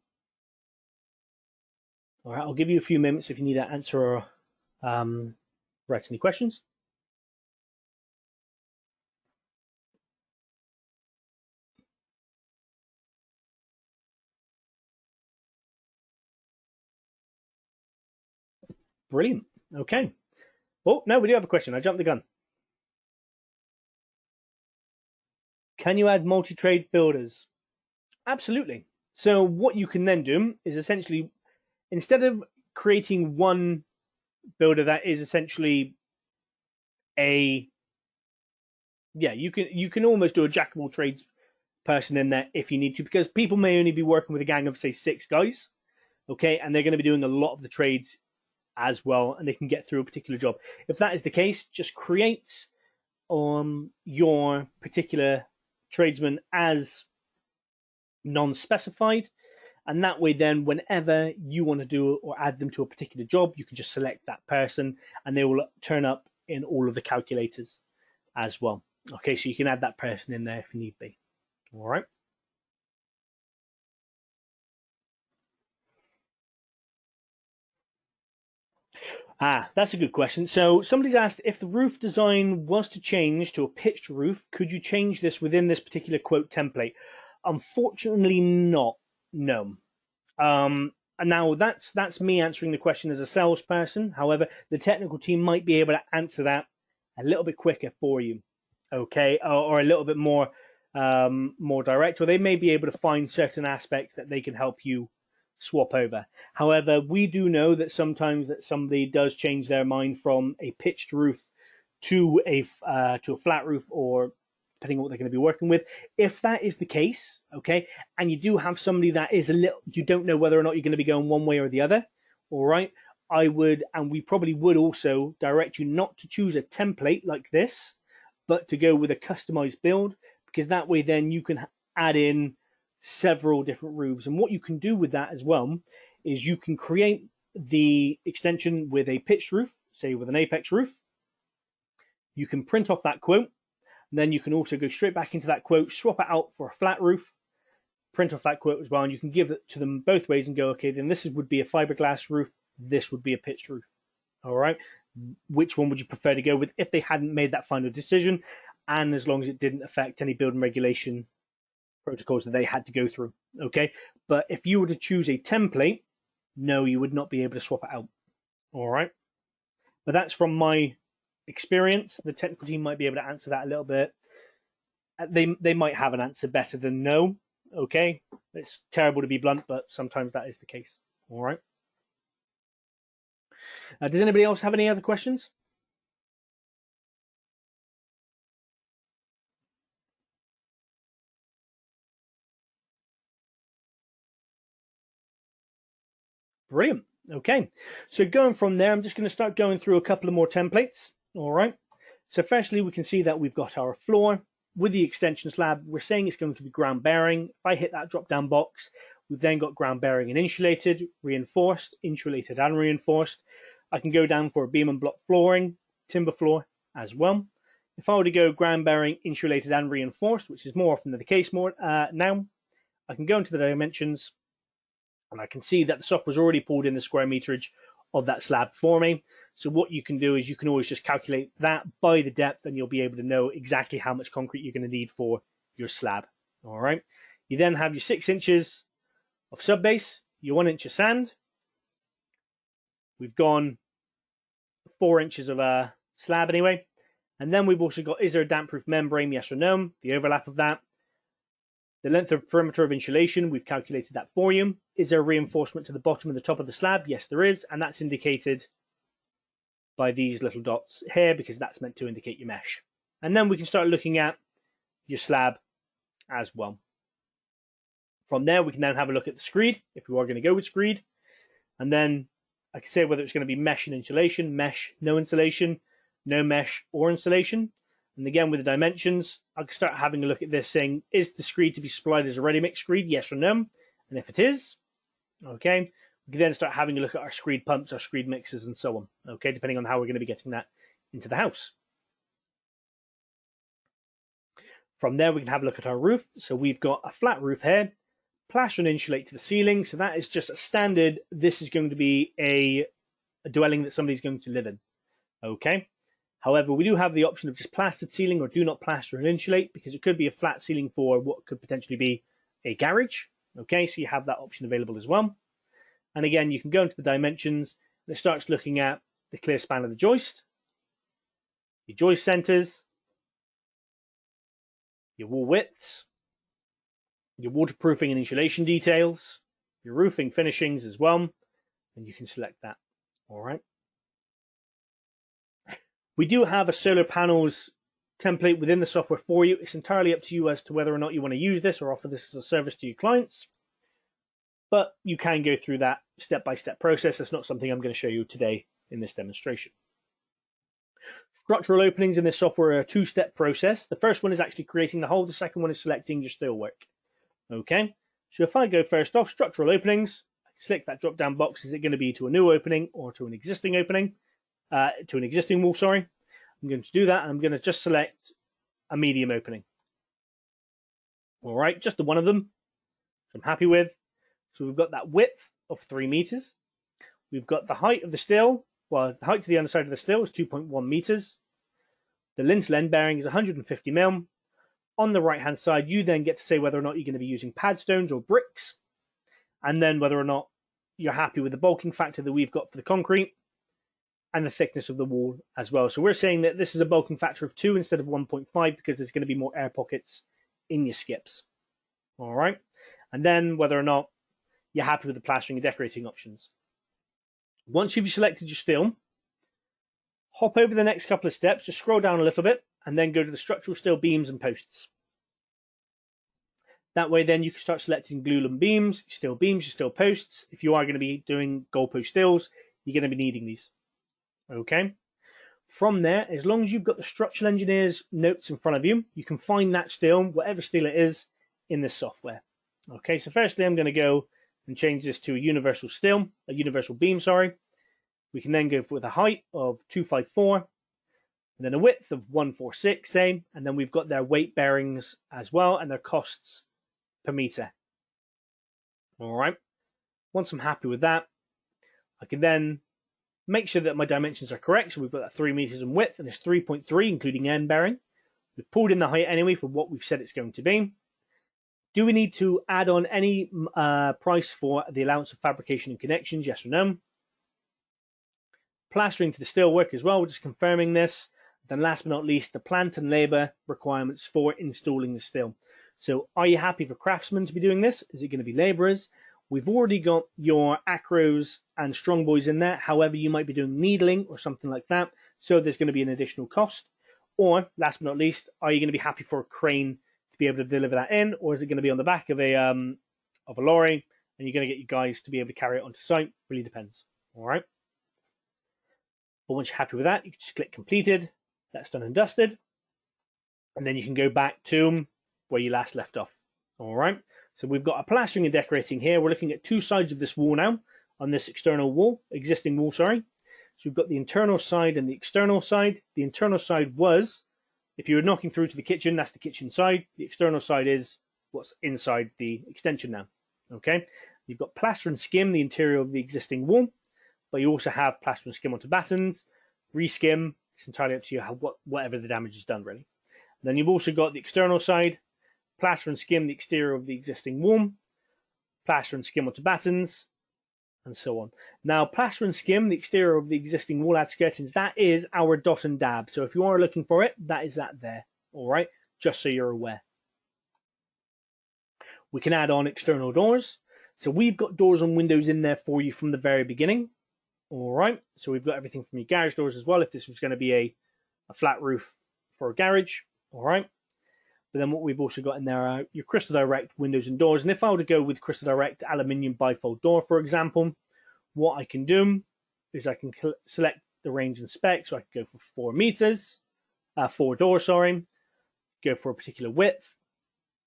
All right, I'll give you a few minutes if you need to answer or write any questions. Brilliant. Okay. Oh, no, we do have a question. I jumped the gun. Can you add multi-trade builders? Absolutely. So what you can then do is essentially, instead of creating one builder that is essentially you can almost do a jack of all trades person in there if you need to, because people may only be working with a gang of, say, 6 guys, okay, and they're going to be doing a lot of the trades as well, and they can get through a particular job. If that is the case, just create your particular tradesman as non-specified. And that way, then, whenever you want to do or add them to a particular job, you can just select that person and they will turn up in all of the calculators as well. Okay, so you can add that person in there if you need be. All right. That's a good question. So somebody's asked, if the roof design was to change to a pitched roof, could you change this within this particular quote template? Unfortunately not, no. And now that's me answering the question as a salesperson. However, the technical team might be able to answer that a little bit quicker for you, okay, or a little bit more more direct, or they may be able to find certain aspects that they can help you swap over. However, we do know that sometimes that somebody does change their mind from a pitched roof to a flat roof, or depending on what they're going to be working with. If that is the case, okay, and you do have somebody that is a little, you don't know whether or not you're going to be going one way or the other, all right, I would, and we probably would also direct you not to choose a template like this, but to go with a customized build, because that way then you can add in several different roofs. And what you can do with that as well is you can create the extension with a pitched roof, say with an apex roof. You can print off that quote. Then you can also go straight back into that quote, swap it out for a flat roof, print off that quote as well, and you can give it to them both ways and go, okay, then this would be a fiberglass roof, this would be a pitched roof. All right, which one would you prefer to go with if they hadn't made that final decision, and as long as it didn't affect any building regulation protocols that they had to go through, okay? But if you were to choose a template, no, you would not be able to swap it out. All right, but that's from my experience. The technical team might be able to answer that a little bit. They might have an answer better than no. Okay, it's terrible to be blunt, but sometimes that is the case. All right. Does anybody else have any other questions? Brilliant. Okay, so going from there, I'm just going to start going through a couple of more templates. All right. So firstly, we can see that we've got our floor with the extension slab. We're saying it's going to be ground bearing. If I hit that drop down box, we've then got ground bearing and insulated, reinforced, insulated and reinforced. I can go down for a beam and block flooring, timber floor as well. If I were to go ground bearing, insulated and reinforced, which is more often the case now, I can go into the dimensions and I can see that the software's already pulled in the square meterage of that slab for me. So what you can do is you can always just calculate that by the depth and you'll be able to know exactly how much concrete you're going to need for your slab. All right. You then have your 6 inches of sub base, your 1 inch of sand. We've gone 4 inches of a slab anyway. And then we've also got, is there a damp proof membrane? Yes or no. The overlap of that. The length of perimeter of insulation, we've calculated that for you. Is there a reinforcement to the bottom and the top of the slab? Yes, there is. And that's indicated by these little dots here because that's meant to indicate your mesh. And then we can start looking at your slab as well. From there, we can then have a look at the screed, if we are going to go with screed. And then I can say whether it's going to be mesh and insulation, mesh, no insulation, no mesh or insulation. And again, with the dimensions, I can start having a look at this saying, is the screed to be supplied as a ready-mix screed? Yes or no? And if it is, okay, we can then start having a look at our screed pumps, our screed mixers, and so on, okay, depending on how we're going to be getting that into the house. From there, we can have a look at our roof. So we've got a flat roof here, plaster and insulate to the ceiling. So that is just a standard. This is going to be a dwelling that somebody's going to live in, okay? However, we do have the option of just plastered ceiling or do not plaster and insulate because it could be a flat ceiling for what could potentially be a garage. Okay, so you have that option available as well. And again, you can go into the dimensions and it starts looking at the clear span of the joist, your joist centers, your wall widths, your waterproofing and insulation details, your roofing finishings as well, and you can select that. All right. We do have a solar panels template within the software for you. It's entirely up to you as to whether or not you want to use this or offer this as a service to your clients. But you can go through that step-by-step process. That's not something I'm going to show you today in this demonstration. Structural openings in this software are a 2-step process. The first one is actually creating the hole. The second one is selecting your steelwork. Okay, So if I go first off, structural openings, I can select that drop down box. Is it going to be to a new opening or to an existing opening? To an existing wall, sorry. I'm going to do that, and I'm going to just select a medium opening. All right, just the one of them, which I'm happy with. So we've got that width of 3 meters. We've got the height of the steel. Well, the height to the underside of the steel is 2.1 meters. The lintel end bearing is 150 mil. On the right hand side, you then get to say whether or not you're going to be using pad stones or bricks, and then whether or not you're happy with the bulking factor that we've got for the concrete and the thickness of the wall as well. So we're saying that this is a bulking factor of 2 instead of 1.5 because there's going to be more air pockets in your skips. All right. And then whether or not you're happy with the plastering and decorating options. Once you've selected your steel, hop over the next couple of steps, just scroll down a little bit, and then go to the structural steel beams and posts. That way then you can start selecting glulam beams, steel beams, your steel posts. If you are going to be doing goalpost steels, you're going to be needing these. Okay. From there, as long as you've got the structural engineer's notes in front of you, you can find that steel, whatever steel it is, in this software. Okay, so firstly I'm going to go and change this to a universal steel, a universal beam, sorry. We can then go with a height of 254, and then a width of 146, say, and then we've got their weight bearings as well, and their costs per meter. All right. Once I'm happy with that, I can then make sure that my dimensions are correct. So we've got that 3 meters in width, and it's 3.3, including end bearing. We've pulled in the height anyway for what we've said it's going to be. Do we need to add on any price for the allowance of fabrication and connections? Yes or no? Plastering to the steelwork as well, we're just confirming this. Then last but not least, the plant and labour requirements for installing the steel. So are you happy for craftsmen to be doing this? Is it going to be labourers? We've already got your acros and strong boys in there. However, you might be doing needling or something like that. So there's going to be an additional cost. Or last but not least, are you going to be happy for a crane to be able to deliver that in? Or is it going to be on the back of a lorry and you're going to get your guys to be able to carry it onto site? Really depends. All right. But once you're happy with that, you can just click completed. That's done and dusted. And then you can go back to where you last left off. All right. So we've got a plastering and decorating here. We're looking at two sides of this wall now, on this external wall, existing wall, sorry. So we've got the internal side and the external side. The internal side was, if you were knocking through to the kitchen, that's the kitchen side. The external side is what's inside the extension now. Okay. You've got plaster and skim, the interior of the existing wall, but you also have plaster and skim onto battens, reskim. It's entirely up to you, whatever the damage is done, really. And then you've also got the external side, plaster and skim the exterior of the existing wall, plaster and skim onto battens, and so on. Now, plaster and skim the exterior of the existing wall add skirtings, that is our dot and dab. So if you are looking for it, that is that there. All right, just so you're aware. We can add on external doors. So we've got doors and windows in there for you from the very beginning. All right, so we've got everything from your garage doors as well, if this was going to be a flat roof for a garage. All right. But then what we've also got in there are your Crystal Direct windows and doors. And if I were to go with Crystal Direct aluminium bifold door, for example, what I can do is I can select the range and spec. So I can go for 4 meters, 4 doors, sorry, go for a particular width.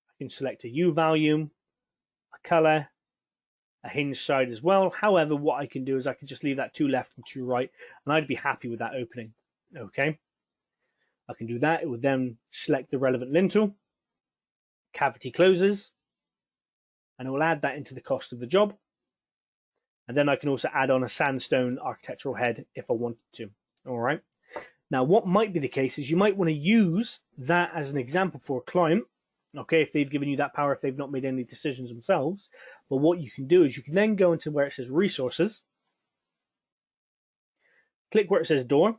I can select a U value, a color, a hinge side as well. However, what I can do is I can just leave that 2 left and 2 right, and I'd be happy with that opening. Okay. I can do that. It would then select the relevant lintel, cavity closes, and it will add that into the cost of the job. And then I can also add on a sandstone architectural head if I wanted to. All right. Now, what might be the case is you might want to use that as an example for a client. Okay, if they've given you that power, if they've not made any decisions themselves. But what you can do is you can then go into where it says resources, click where it says door.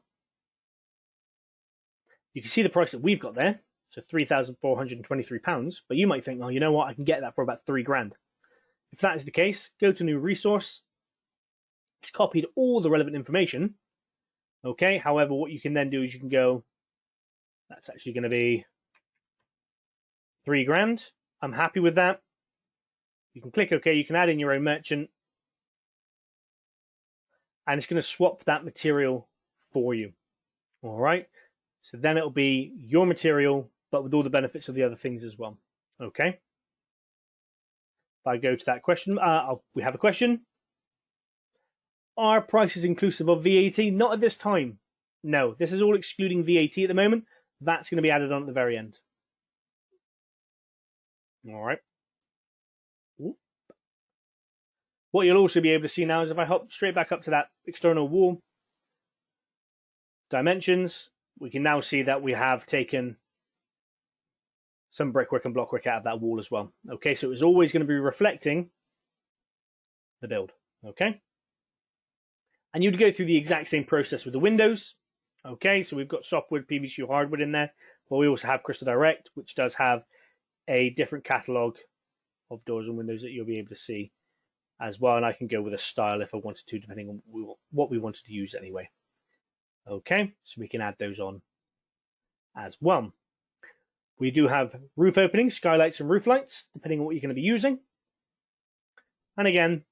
You can see the price that we've got there, so £3,423, but you might think, oh, you know what, I can get that for about £3,000. If that is the case, go to new resource. It's copied all the relevant information. Okay, however, what you can then do is you can go, that's actually going to be £3,000. I'm happy with that. You can click OK, you can add in your own merchant, and it's going to swap that material for you. All right. So then it'll be your material, but with all the benefits of the other things as well. Okay. If I go to that question, we have a question. Are prices inclusive of VAT? Not at this time. No, this is all excluding VAT at the moment. That's going to be added on at the very end. All right. What you'll also be able to see now is if I hop straight back up to that external wall dimensions, we can now see that we have taken some brickwork and blockwork out of that wall as well. Okay, so it's always going to be reflecting the build. Okay. And you'd go through the exact same process with the windows. Okay, so we've got softwood, PVC hardwood in there, but we also have Crystal Direct, which does have a different catalogue of doors and windows that you'll be able to see as well. And I can go with a style if I wanted to, depending on what we wanted to use anyway. Okay, so we can add those on as well. We do have roof openings, skylights and roof lights, depending on what you're going to be using. And again,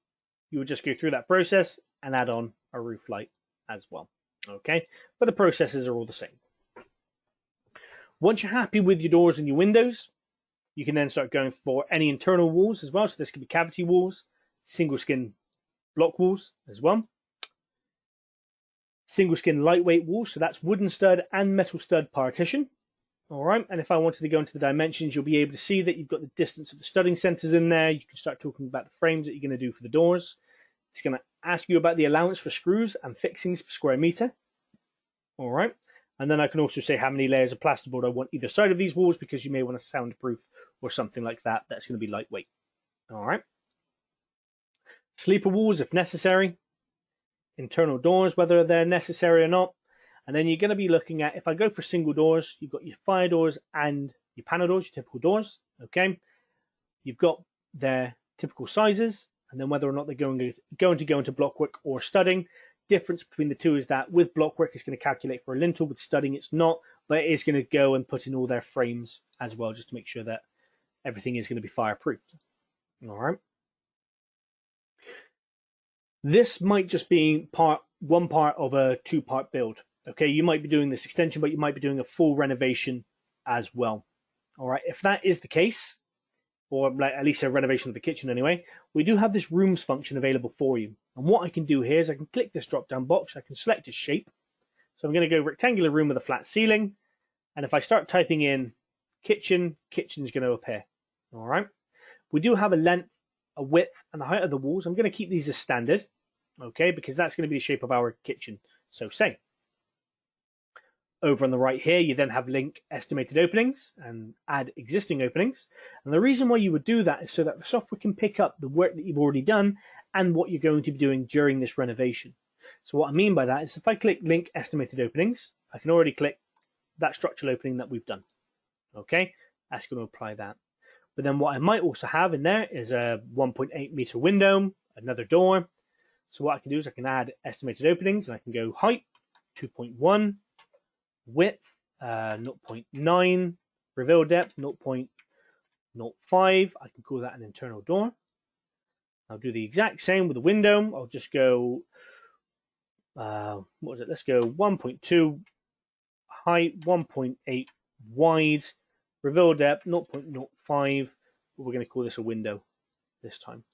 you would just go through that process and add on a roof light as well. Okay, but the processes are all the same. Once you're happy with your doors and your windows, you can then start going for any internal walls as well. So this could be cavity walls, single skin block walls as well. Single skin lightweight walls, so that's wooden stud and metal stud partition. All right, and if I wanted to go into the dimensions, you'll be able to see that you've got the distance of the studding centers in there. You can start talking about the frames that you're going to do for the doors. It's going to ask you about the allowance for screws and fixings per square meter. All right, and then I can also say how many layers of plasterboard I want either side of these walls, because you may want a soundproof or something like that. That's going to be lightweight. All right, sleeper walls if necessary. Internal doors, whether they're necessary or not. And then you're going to be looking at, if I go for single doors, you've got your fire doors and your panel doors, your typical doors. Okay, you've got their typical sizes, and then whether or not they're going to go into blockwork or studding. Difference between the two is that with blockwork, it's going to calculate for a lintel. With studding, it's not, but it is going to go and put in all their frames as well, just to make sure that everything is going to be fireproofed. All right. This might just be one part of a two-part build. Okay, you might be doing this extension, but you might be doing a full renovation as well. All right, if that is the case, or at least a renovation of the kitchen anyway, we do have this rooms function available for you. And what I can do here is I can click this drop-down box, I can select a shape. So I'm going to go rectangular room with a flat ceiling. And if I start typing in kitchen, kitchen's going to appear. All right, we do have a length, a width, and the height of the walls. I'm going to keep these as standard, okay, because that's going to be the shape of our kitchen. So say. Over on the right here, you then have link estimated openings and add existing openings. And the reason why you would do that is so that the software can pick up the work that you've already done and what you're going to be doing during this renovation. So what I mean by that is if I click link estimated openings, I can already click that structural opening that we've done. Okay, that's going to apply that. But then what I might also have in there is a 1.8 meter window, another door. So what I can do is I can add estimated openings, and I can go height 2.1, width 0.9, reveal depth 0.05. I can call that an internal door. I'll do the exact same with the window. I'll just go what was it? Let's go 1.2 height, 1.8 wide, reveal depth 0.05. We're going to call this a window this time.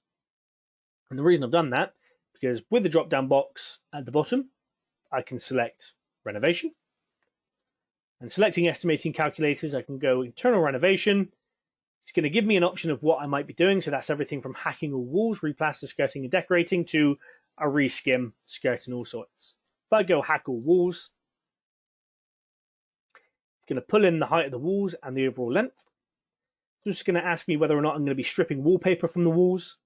And the reason I've done that, because with the drop down box at the bottom, I can select renovation. And selecting estimating calculators, I can go internal renovation. It's going to give me an option of what I might be doing. So that's everything from hacking all walls, replaster, skirting, and decorating to a reskim, skirting, all sorts. If I go hack all walls, it's going to pull in the height of the walls and the overall length. It's just going to ask me whether or not I'm going to be stripping wallpaper from the walls.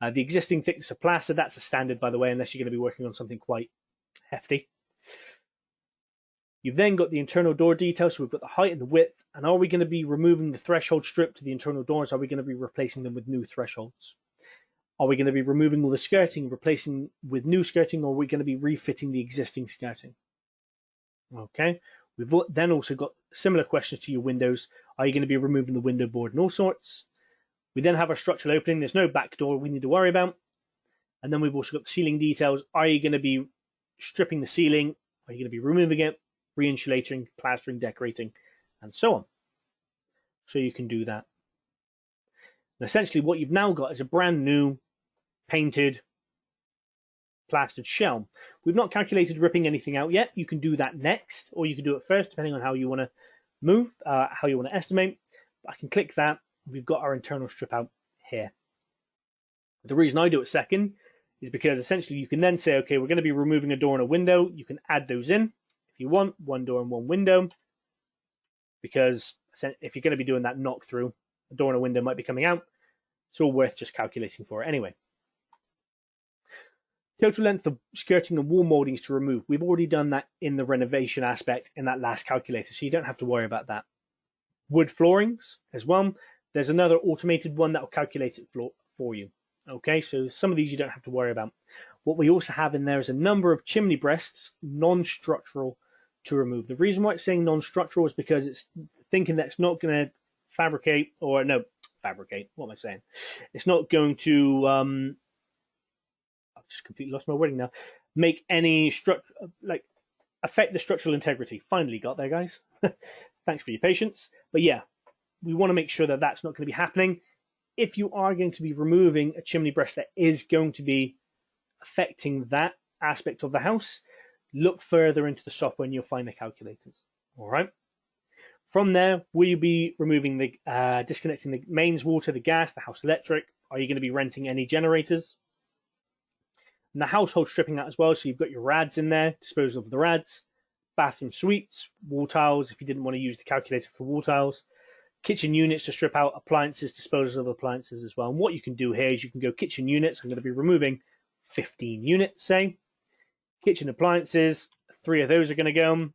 The existing thickness of plaster, that's a standard, by the way, unless you're going to be working on something quite hefty. You've then got the internal door details, so we've got the height and the width, and are we going to be removing the threshold strip to the internal doors? Are we going to be replacing them with new thresholds? Are we going to be removing all the skirting, replacing with new skirting, or are we going to be refitting the existing skirting? Okay, we've then also got similar questions to your windows. Are you going to be removing the window board and all sorts? We then have our structural opening. There's no back door we need to worry about. And then we've also got the ceiling details. Are you going to be stripping the ceiling? Are you going to be removing it, re-insulating, plastering, decorating, and so on? So you can do that. And essentially what you've now got is a brand new painted plastered shell. We've not calculated ripping anything out yet. You can do that next, or you can do it first, depending on how you want to move, how you want to estimate. I can click that. We've got our internal strip out here. The reason I do it second is because essentially you can then say, okay, we're going to be removing a door and a window. You can add those in if you want, one door and one window, because if you're going to be doing that knock through, a door and a window might be coming out. It's all worth just calculating for it anyway. Total length of skirting and wall moldings to remove. We've already done that in the renovation aspect in that last calculator, so you don't have to worry about that. Wood floorings as well. There's another automated one that will calculate it for you. Okay, so some of these you don't have to worry about. What we also have in there is a number of chimney breasts, non-structural, to remove. The reason why it's saying non-structural is because it's thinking that it's not going to fabricate. What am I saying? It's not going to, I've just completely lost my wording now, make any affect the structural integrity. Finally got there, guys. Thanks for your patience. But yeah, we want to make sure that that's not going to be happening. If you are going to be removing a chimney breast that is going to be affecting that aspect of the house, look further into the software and you'll find the calculators. All right. From there, will you be removing the disconnecting the mains water, the gas, the house electric? Are you going to be renting any generators? And the household stripping out as well. So you've got your rads in there, disposal of the rads, bathroom suites, wall tiles if you didn't want to use the calculator for wall tiles, kitchen units to strip out appliances, disposal of appliances as well. And what you can do here is you can go kitchen units. I'm going to be removing 15 units, say. Kitchen appliances, 3 of those are going to go.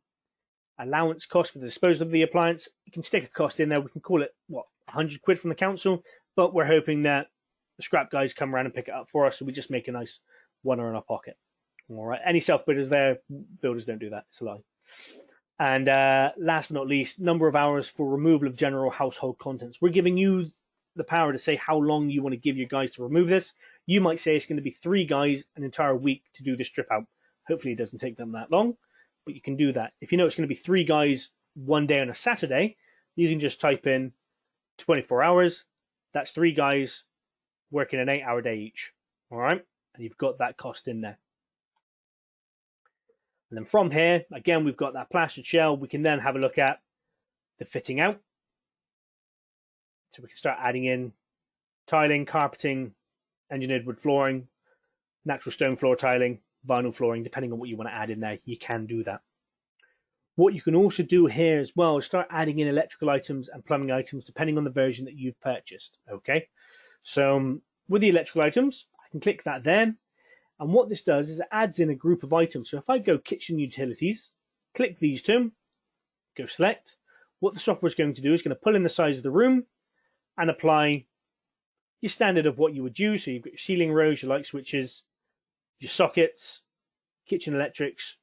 Allowance cost for the disposal of the appliance. You can stick a cost in there. We can call it, 100 quid from the council, but we're hoping that the scrap guys come around and pick it up for us, so we just make a nice one in our pocket. All right. Any self-builders there, builders don't do that. It's a lie. And last but not least, number of hours for removal of general household contents. We're giving you the power to say how long you want to give your guys to remove this. You might say it's going to be 3 guys an entire week to do the strip out. Hopefully it doesn't take them that long, but you can do that. If you know it's going to be 3 guys one day on a Saturday, you can just type in 24 hours. That's 3 guys working an 8-hour day each. All right. And you've got that cost in there. And then from here, again, we've got that plastered shell. We can then have a look at the fitting out. So we can start adding in tiling, carpeting, engineered wood flooring, natural stone floor tiling, vinyl flooring, depending on what you want to add in there, you can do that. What you can also do here as well is start adding in electrical items and plumbing items, depending on the version that you've purchased. Okay, so with the electrical items, I can click that there. And what this does is it adds in a group of items. So if I go kitchen utilities, click these two, go select, what the software is going to do is going to pull in the size of the room and apply your standard of what you would use. So you've got your ceiling rows, your light switches, your sockets, kitchen electrics,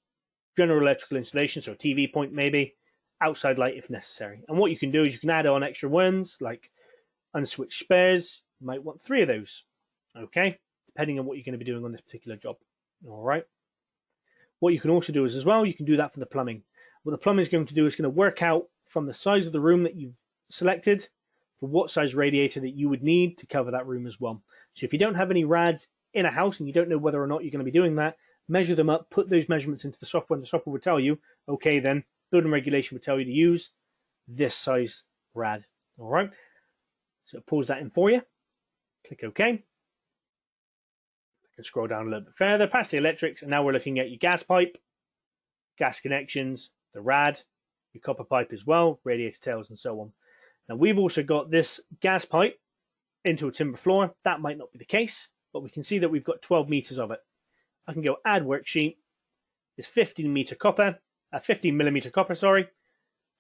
general electrical installation, so a TV point maybe, outside light if necessary. And what you can do is you can add on extra ones like unswitched spares. You might want 3 of those. Okay, depending on what you're going to be doing on this particular job. All right. What you can also do is as well, you can do that for the plumbing. What the plumbing is going to do is going to work out from the size of the room that you've selected for what size radiator that you would need to cover that room as well. So if you don't have any rads in a house and you don't know whether or not you're going to be doing that, measure them up, put those measurements into the software, and the software will tell you, okay, then building regulation would tell you to use this size rad. All right. So pause that in for you. Click OK. I can scroll down a little bit further past the electrics, and now we're looking at your gas pipe, gas connections, the rad, your copper pipe as well, radiator tails, and so on. Now we've also got this gas pipe into a timber floor. That might not be the case, but we can see that we've got 12 meters of it. I can go add worksheet. It's 15 millimeter copper, sorry.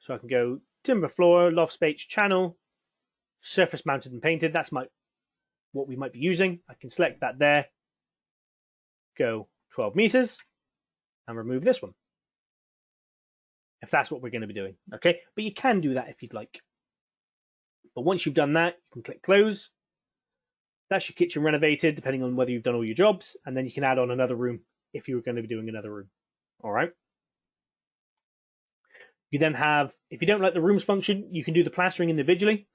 So I can go timber floor, loft space, channel, surface mounted and painted. That's what we might be using. I can select that there, go 12 meters, and remove this one, if that's what we're going to be doing. Okay, but you can do that if you'd like. But once you've done that, you can click close. That's your kitchen renovated, depending on whether you've done all your jobs, and then you can add on another room if you were going to be doing another room. All right. You then have, if you don't like the rooms function, you can do the plastering individually.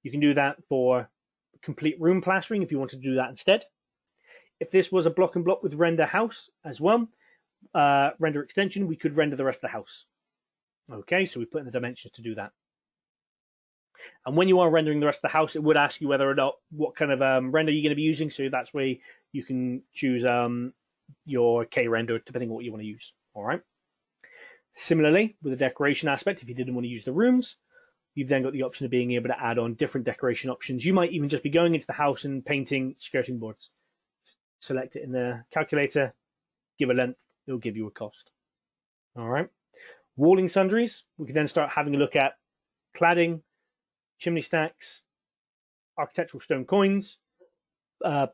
You can do that for complete room plastering if you want to do that instead. If this was a block and block with render house as well, render extension, we could render the rest of the house. Okay, so we put in the dimensions to do that. And when you are rendering the rest of the house, it would ask you whether or not what kind of render you're going to be using. So that's where you can choose your K render depending on what you want to use. All right. Similarly, with the decoration aspect, if you didn't want to use the rooms, you've then got the option of being able to add on different decoration options. You might even just be going into the house and painting skirting boards. Select it in the calculator, give a length, it'll give you a cost. All right. Walling sundries, we can then start having a look at cladding, chimney stacks, architectural stone coins,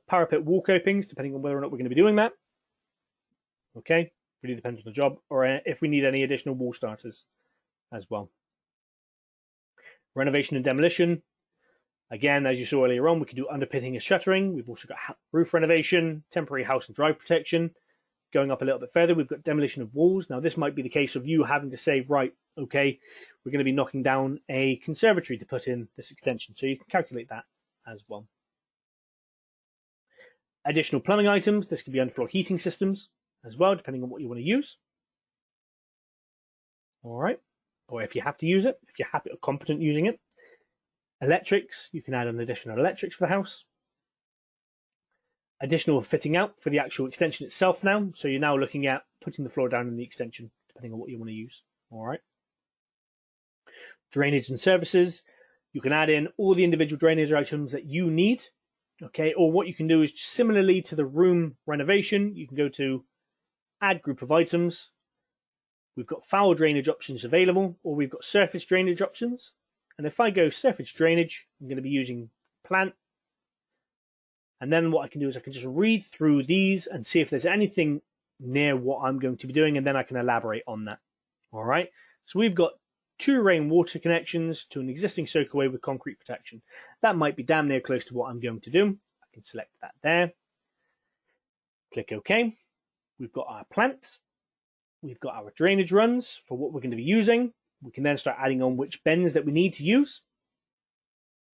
parapet wall copings, depending on whether or not we're going to be doing that. Okay, really depends on the job, or if we need any additional wall starters as well. Renovation and demolition. Again, as you saw earlier on, we can do underpinning and shuttering. We've also got roof renovation, temporary house and drive protection. Going up a little bit further, we've got demolition of walls. Now, this might be the case of you having to say, right, okay, we're going to be knocking down a conservatory to put in this extension. So you can calculate that as well. Additional plumbing items. This could be underfloor heating systems as well, depending on what you want to use. All right. Or if you have to use it, if you're happy or competent using it. Electrics, you can add an additional electrics for the house. Additional fitting out for the actual extension itself now. So you're now looking at putting the floor down in the extension, depending on what you want to use. All right. Drainage and services. You can add in all the individual drainage items that you need. Okay. Or what you can do is similarly to the room renovation, you can go to add group of items. We've got foul drainage options available, or we've got surface drainage options. And if I go surface drainage, I'm going to be using plant. And then what I can do is I can just read through these and see if there's anything near what I'm going to be doing, and then I can elaborate on that. All right. So we've got 2 rainwater connections to an existing soakaway with concrete protection. That might be damn near close to what I'm going to do. I can select that there. Click OK. We've got our plant. We've got our drainage runs for what we're going to be using. We can then start adding on which bends that we need to use.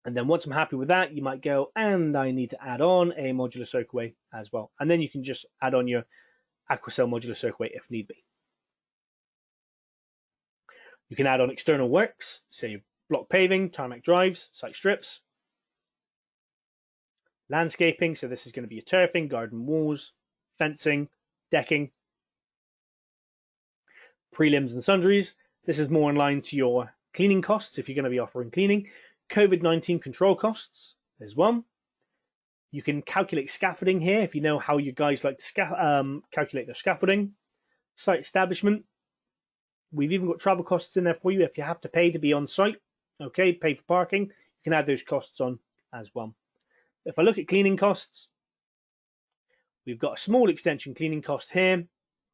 And then once I'm happy with that, you might go, and I need to add on a modular soakaway as well. And then you can just add on your Aquacel modular soakaway if need be. You can add on external works, say block paving, tarmac drives, site strips. Landscaping, so this is going to be your turfing, garden walls, fencing, decking. Prelims and sundries. This is more in line to your cleaning costs if you're going to be offering cleaning. COVID-19 control costs as well. You can calculate scaffolding here if you know how you guys like to calculate their scaffolding. Site establishment. We've even got travel costs in there for you if you have to pay to be on site. Okay, pay for parking. You can add those costs on as well. If I look at cleaning costs, we've got a small extension cleaning cost here, and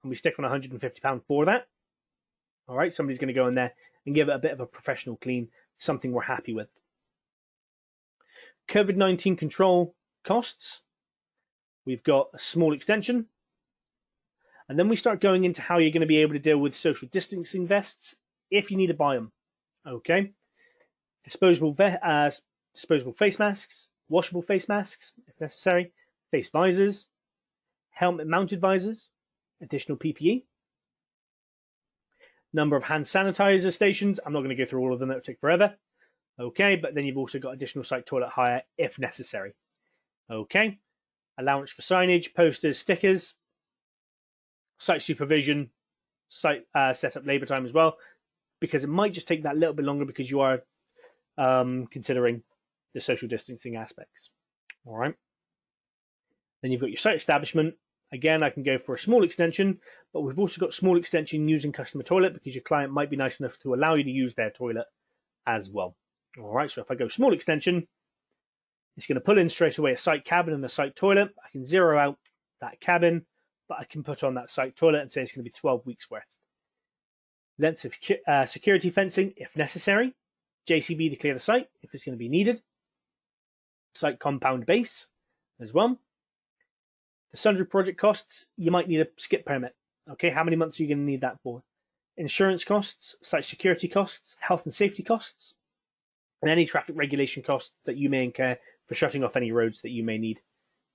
we stick on £150 for that. All right, somebody's going to go in there and give it a bit of a professional clean, something we're happy with. COVID-19 control costs. We've got a small extension. And then we start going into how you're going to be able to deal with social distancing vests if you need to buy them. Okay. Disposable face masks, washable face masks if necessary, face visors, helmet mounted visors, additional PPE. Number of hand sanitizer stations. I'm not going to go through all of them, that would take forever. Okay, but then you've also got additional site toilet hire if necessary. Okay, allowance for signage, posters, stickers, site supervision, site setup labour time as well, because it might just take that little bit longer because you are considering the social distancing aspects. All right. Then you've got your site establishment. Again, I can go for a small extension, but we've also got small extension using customer toilet because your client might be nice enough to allow you to use their toilet as well. All right, so if I go small extension, it's going to pull in straight away a site cabin and a site toilet. I can zero out that cabin, but I can put on that site toilet and say it's going to be 12 weeks worth. Length of security fencing if necessary. JCB to clear the site if it's going to be needed. Site compound base as well. The sundry project costs, you might need a skip permit. Okay, how many months are you going to need that for? Insurance costs, site security costs, health and safety costs, and any traffic regulation costs that you may incur for shutting off any roads that you may need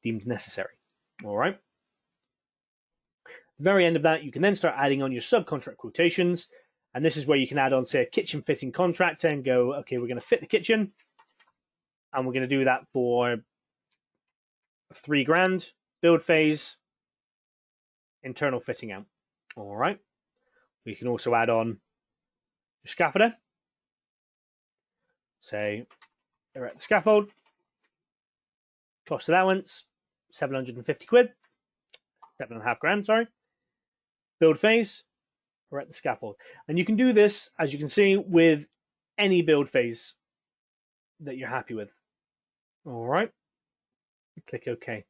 deemed necessary. All right. At the very end of that, you can then start adding on your subcontract quotations. And this is where you can add on, say, a kitchen fitting contractor and go, okay, we're going to fit the kitchen. And we're going to do that for $3,000, build phase, internal fitting out. All right. We can also add on your scaffolder. Say, erect the scaffold. Cost allowance, 750 quid. 7.5 grand, sorry. Build phase, erect the scaffold. And you can do this, as you can see, with any build phase that you're happy with. All right. Click OK.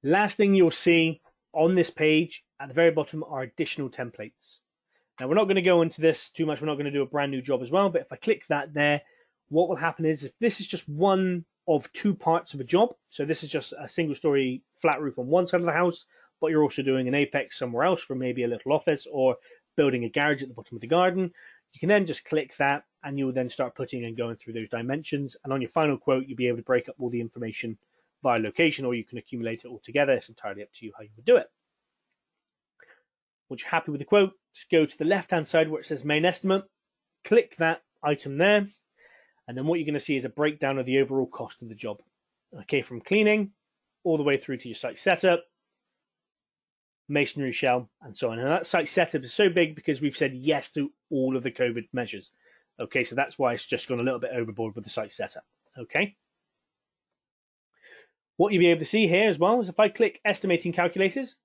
Last thing you'll see on this page at the very bottom are additional templates. Now, we're not going to go into this too much. We're not going to do a brand new job as well. But if I click that there, what will happen is if this is just one of two parts of a job, so this is just a single story flat roof on one side of the house, but you're also doing an apex somewhere else for maybe a little office or building a garage at the bottom of the garden, you can then just click that and you'll then start putting and going through those dimensions. And on your final quote, you'll be able to break up all the information via location, or you can accumulate it all together. It's entirely up to you how you would do it. Once you're happy with the quote, just go to the left-hand side where it says main estimate, click that item there, and then what you're going to see is a breakdown of the overall cost of the job. Okay, from cleaning all the way through to your site setup, masonry shell, and so on. And that site setup is so big because we've said yes to all of the COVID measures. Okay, so that's why it's just gone a little bit overboard with the site setup. Okay. What you'll be able to see here as well is if I click estimating calculators,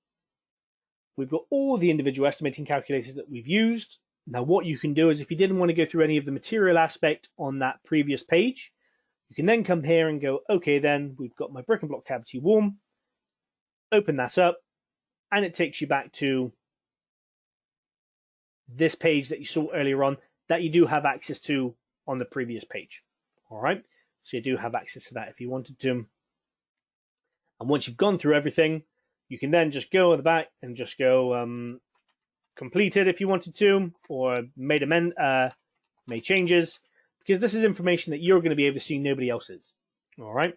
we've got all the individual estimating calculators that we've used. Now, what you can do is if you didn't want to go through any of the material aspect on that previous page, you can then come here and go, okay, then we've got my brick and block cavity wall, open that up, and it takes you back to this page that you saw earlier on that you do have access to on the previous page. All right, so you do have access to that if you wanted to. And once you've gone through everything, you can then just go at the back and just go completed if you wanted to, or made changes, because this is information that you're going to be able to see, nobody else's. All right.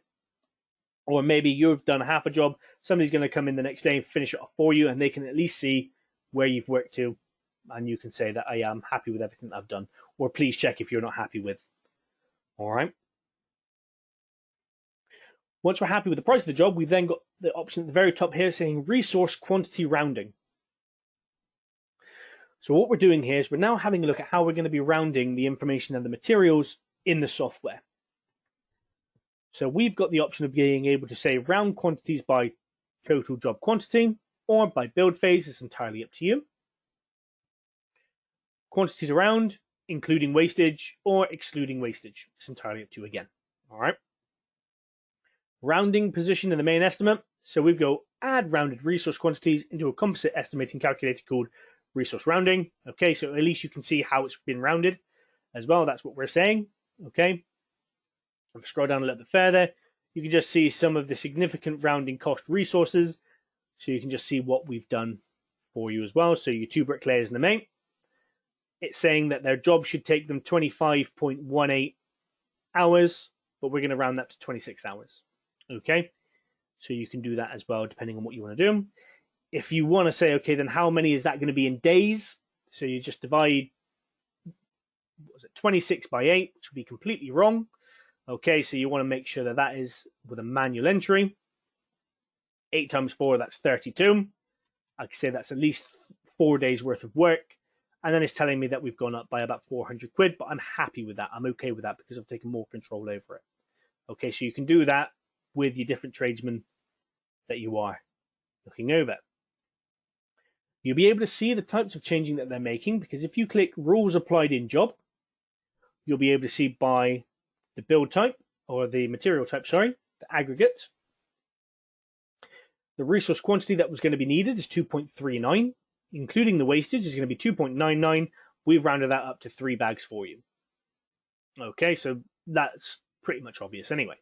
Or maybe you've done half a job, somebody's going to come in the next day and finish it off for you, and they can at least see where you've worked to, and you can say that I am happy with everything that I've done, or please check if you're not happy with. All right. Once we're happy with the price of the job, we've then got the option at the very top here saying resource quantity rounding. So what we're doing here is we're now having a look at how we're going to be rounding the information and the materials in the software. So we've got the option of being able to say round quantities by total job quantity or by build phase. It's entirely up to you. Quantities around, including wastage or excluding wastage. It's entirely up to you again. All right. Rounding position in the main estimate. So we've got add rounded resource quantities into a composite estimating calculator called resource rounding. Okay, so at least you can see how it's been rounded as well. That's what we're saying. Okay. If I scroll down a little bit further, you can just see some of the significant rounding cost resources. So you can just see what we've done for you as well. So your 2 bricklayers in the main. It's saying that their job should take them 25.18 hours, but we're going to round that to 26 hours. Okay, so you can do that as well, depending on what you want to do. If you want to say, okay, then how many is that going to be in days? So you just divide, 26 by 8, which would be completely wrong. Okay, so you want to make sure that that is with a manual entry. 8 times 4, that's 32. I could say that's at least 4 days worth of work. And then it's telling me that we've gone up by about 400 quid, but I'm happy with that. I'm okay with that because I've taken more control over it. Okay, so you can do that with your different tradesmen that you are looking over. You'll be able to see the types of changing that they're making, because if you click rules applied in job, you'll be able to see by the build type, or the material type, sorry, the aggregate. The resource quantity that was going to be needed is 2.39, including the wastage is going to be 2.99. We've rounded that up to 3 bags for you. Okay, so that's pretty much obvious anyway.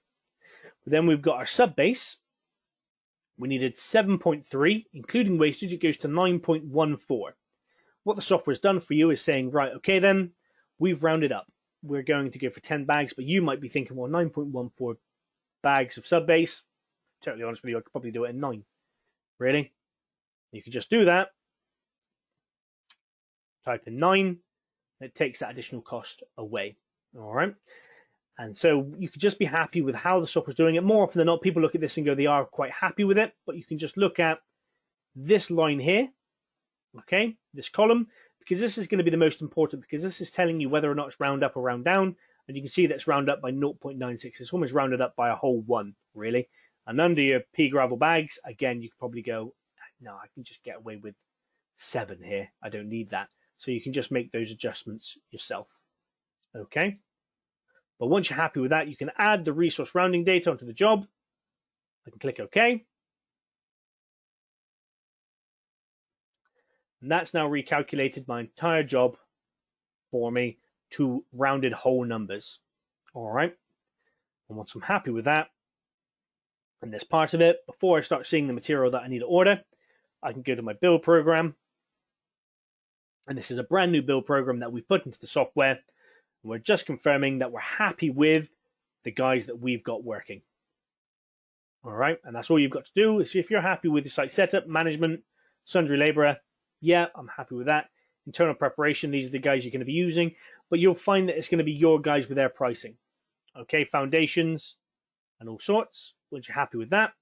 But then we've got our sub base. We needed 7.3, including wastage, it goes to 9.14. What the software's done for you is saying, right, okay then, we've rounded up. we're going to go for 10 bags, but you might be thinking, well, 9.14 bags of sub base. Totally honest with you, I could probably do it in 9. Really? You can just do that. Type in 9. It takes that additional cost away. All right. And so you could just be happy with how the software's doing it. More often than not, people look at this and go, they are quite happy with it. But you can just look at this line here, okay, this column, because this is going to be the most important, because this is telling you whether or not it's round up or round down. And you can see that it's round up by 0.96. It's almost rounded up by a whole 1, really. And under your pea gravel bags, again, you could probably go, no, I can just get away with 7 here. I don't need that. So you can just make those adjustments yourself. Okay. But once you're happy with that, you can add the resource rounding data onto the job. I can click OK. And that's now recalculated my entire job for me to rounded whole numbers. All right. And once I'm happy with that, and this part of it, before I start seeing the material that I need to order, I can go to my build program. And this is a brand new build program that we put into the software. And we're just confirming that we're happy with the guys that we've got working. All right. And that's all you've got to do. If you're happy with the site setup, management, sundry laborer, yeah, I'm happy with that. Internal preparation, these are the guys you're going to be using. But you'll find that it's going to be your guys with their pricing. Okay. Foundations and all sorts. Once you're happy with that,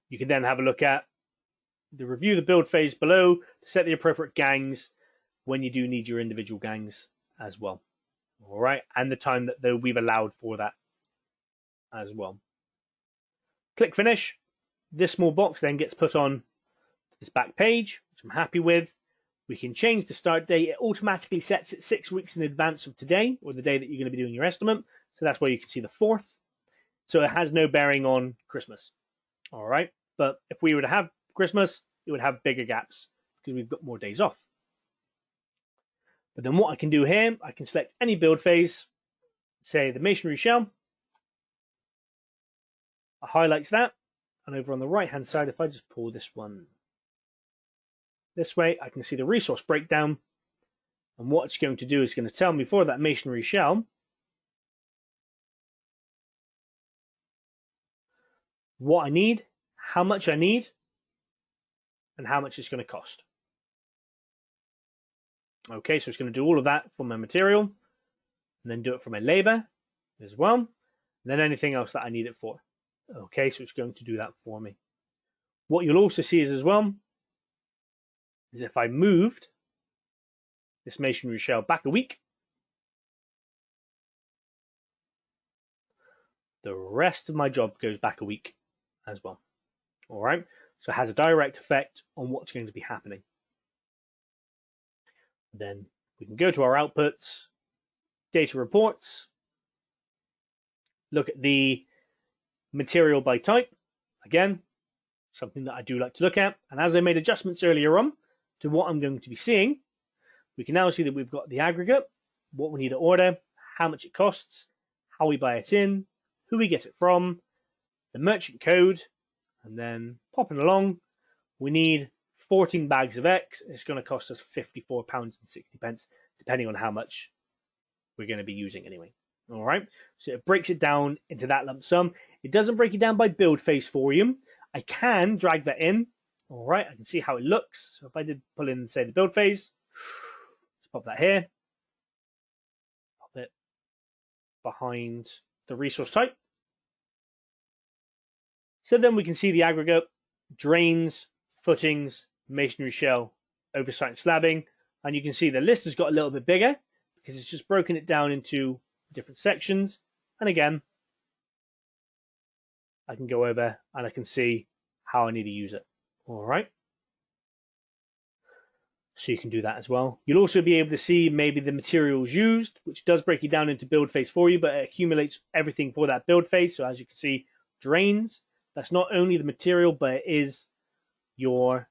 you can then have a look at the review the build phase below to set the appropriate gangs when you do need your individual gangs as well. All right, and the time that we've allowed for that as well. Click finish. This small box then gets put on this back page, which I'm happy with. We can change the start date. It automatically sets it 6 weeks in advance of today, or the day that you're going to be doing your estimate. So that's why you can see the 4th. So it has no bearing on Christmas. All right, but if we were to have Christmas, it would have bigger gaps because we've got more days off. But then what I can do here, I can select any build phase, say the masonry shell. I highlight that, and over on the right hand side, if I just pull this one this way, I can see the resource breakdown. And what it's going to do is going to tell me for that masonry shell what I need, how much I need, and how much it's going to cost. Okay, so it's going to do all of that for my material, and then do it for my labor as well, and then anything else that I need it for. Okay, so it's going to do that for me. What you'll also see is as well, is if I moved this masonry shell back a week, the rest of my job goes back a week as well. All right, so it has a direct effect on what's going to be happening. Then we can go to our outputs, data reports, look at the material by type. Again, something that I do like to look at. And as I made adjustments earlier on to what I'm going to be seeing, we can now see that we've got the aggregate, what we need to order, how much it costs, how we buy it in, who we get it from, the merchant code, and then popping along, we need 14 bags of X. It's going to cost us £54.60, depending on how much we're going to be using anyway. All right, so it breaks it down into that lump sum. It doesn't break it down by build phase for you. I can drag that in. All right, I can see how it looks. So if I did pull in, say, the build phase, let's pop that here. Pop it behind the resource type. So then we can see the aggregate, drains, footings, masonry shell, oversight and slabbing. And you can see the list has got a little bit bigger because it's just broken it down into different sections. And again, I can go over and I can see how I need to use it. All right. So you can do that as well. You'll also be able to see maybe the materials used, which does break it down into build phase for you, but it accumulates everything for that build phase. So as you can see, drains, that's not only the material, but it is your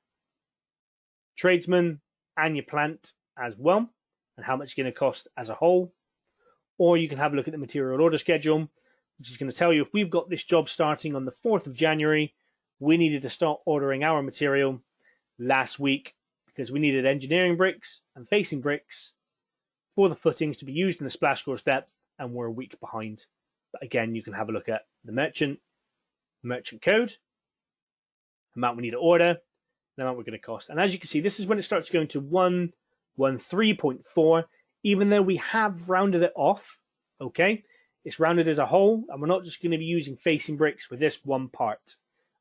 tradesman and your plant as well, and how much it's going to cost as a whole. Or you can have a look at the material order schedule, which is going to tell you if we've got this job starting on the 4th of January, we needed to start ordering our material last week because we needed engineering bricks and facing bricks for the footings to be used in the splash course depth, and we're a week behind. But again, you can have a look at the merchant code, amount we need to order, the amount we're going to cost. And as you can see, this is when it starts going to 113.4, even though we have rounded it off, okay? It's rounded as a whole, and we're not just going to be using facing bricks for this one part.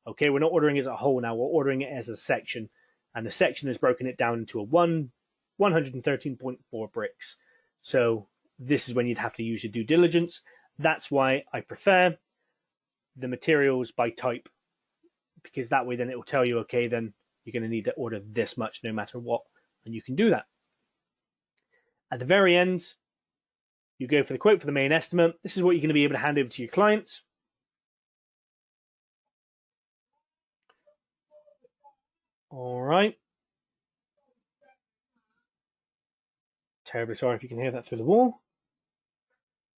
Okay, we're not ordering it as a whole now, we're ordering it as a section, and the section has broken it down into a 113.4 bricks. So this is when you'd have to use your due diligence. That's why I prefer the materials by type, because that way then it will tell you, okay, then you're going to need to order this much no matter what, and you can do that. At the very end, you go for the quote for the main estimate. This is what you're going to be able to hand over to your clients. All right. Terribly sorry if you can hear that through the wall.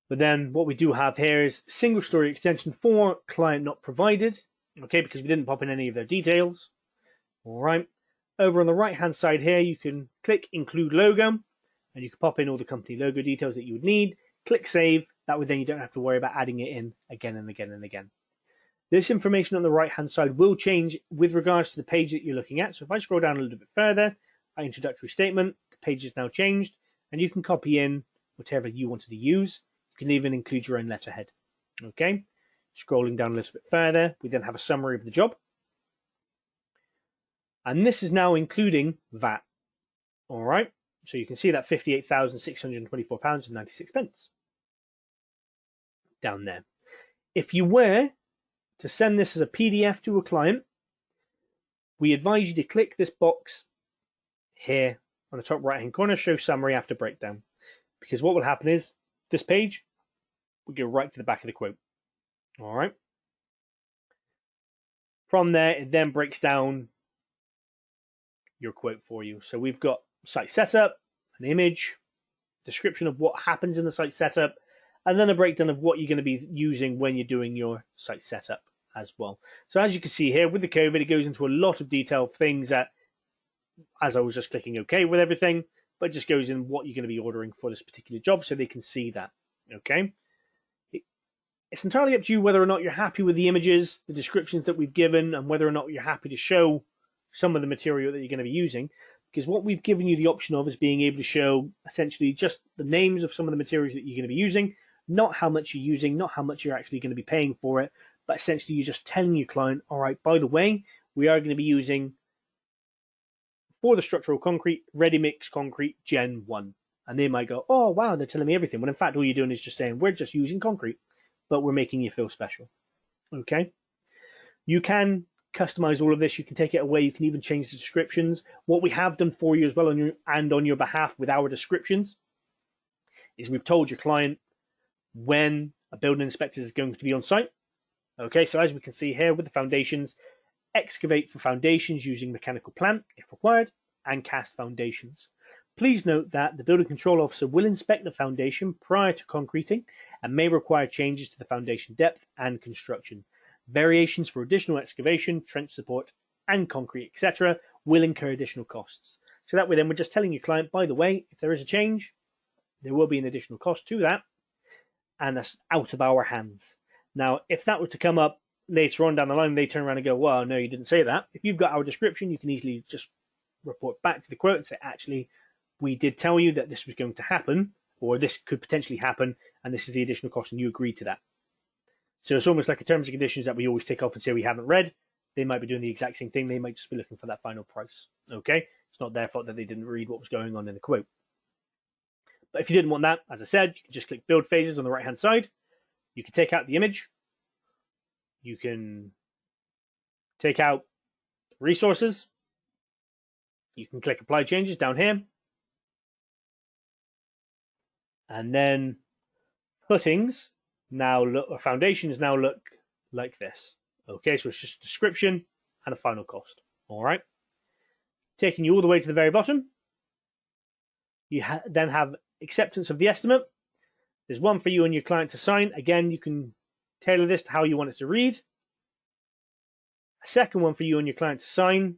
But then what we do have here is single story extension for client not provided. Okay, because we didn't pop in any of their details. All right. Over on the right hand side here, you can click include logo, and you can pop in all the company logo details that you would need. Click save. That way then you don't have to worry about adding it in again and again and again. This information on the right hand side will change with regards to the page that you're looking at. So if I scroll down a little bit further, our introductory statement, the page is now changed, and you can copy in whatever you wanted to use. You can even include your own letterhead. Okay, scrolling down a little bit further, we then have a summary of the job. And this is now including VAT. All right, so you can see that £58,624.96 down there. If you were to send this as a PDF to a client, we advise you to click this box here on the top right hand corner, show summary after breakdown, because what will happen is this page will go right to the back of the quote. All right. From there, it then breaks down your quote for you. So we've got site setup, an image, description of what happens in the site setup, and then a breakdown of what you're going to be using when you're doing your site setup as well. So as you can see here with the COVID, it goes into a lot of detail, things that, as I was just clicking OK with everything, but it just goes in what you're going to be ordering for this particular job so they can see that. Okay. It's entirely up to you whether or not you're happy with the images, the descriptions that we've given, and whether or not you're happy to show some of the material that you're going to be using. Because what we've given you the option of is being able to show essentially just the names of some of the materials that you're going to be using, not how much you're using, not how much you're actually going to be paying for it, but essentially you're just telling your client, all right, by the way, we are going to be using, for the structural concrete, ready mix concrete Gen 1. And they might go, oh, wow, they're telling me everything. When in fact, all you're doing is just saying, we're just using concrete, but we're making you feel special. Okay? You can customize all of this. You can take it away. You can even change the descriptions. What we have done for you as well on your behalf with our descriptions is we've told your client when a building inspector is going to be on site. Okay, so as we can see here with the foundations, excavate for foundations using mechanical plant if required, and cast foundations. Please note that the building control officer will inspect the foundation prior to concreting and may require changes to the foundation depth and construction. Variations for additional excavation, trench support, and concrete, etc. will incur additional costs. So that way then we're just telling your client, by the way, if there is a change, there will be an additional cost to that, and that's out of our hands. Now, if that was to come up later on down the line, they turn around and go, well, no, you didn't say that. If you've got our description, you can easily just report back to the quote and say, actually, we did tell you that this was going to happen, or this could potentially happen, and this is the additional cost, and you agreed to that. So it's almost like a terms and conditions that we always take off and say we haven't read. They might be doing the exact same thing. They might just be looking for that final price. Okay? It's not their fault that they didn't read what was going on in the quote. But if you didn't want that, as I said, you can just click build phases on the right-hand side. You can take out the image. You can take out resources. You can click apply changes down here. And then footings now look, or foundations now look like this. Okay, so it's just description and a final cost. All right. Taking you all the way to the very bottom, you then have acceptance of the estimate. There's one for you and your client to sign. Again, you can tailor this to how you want it to read. A second one for you and your client to sign.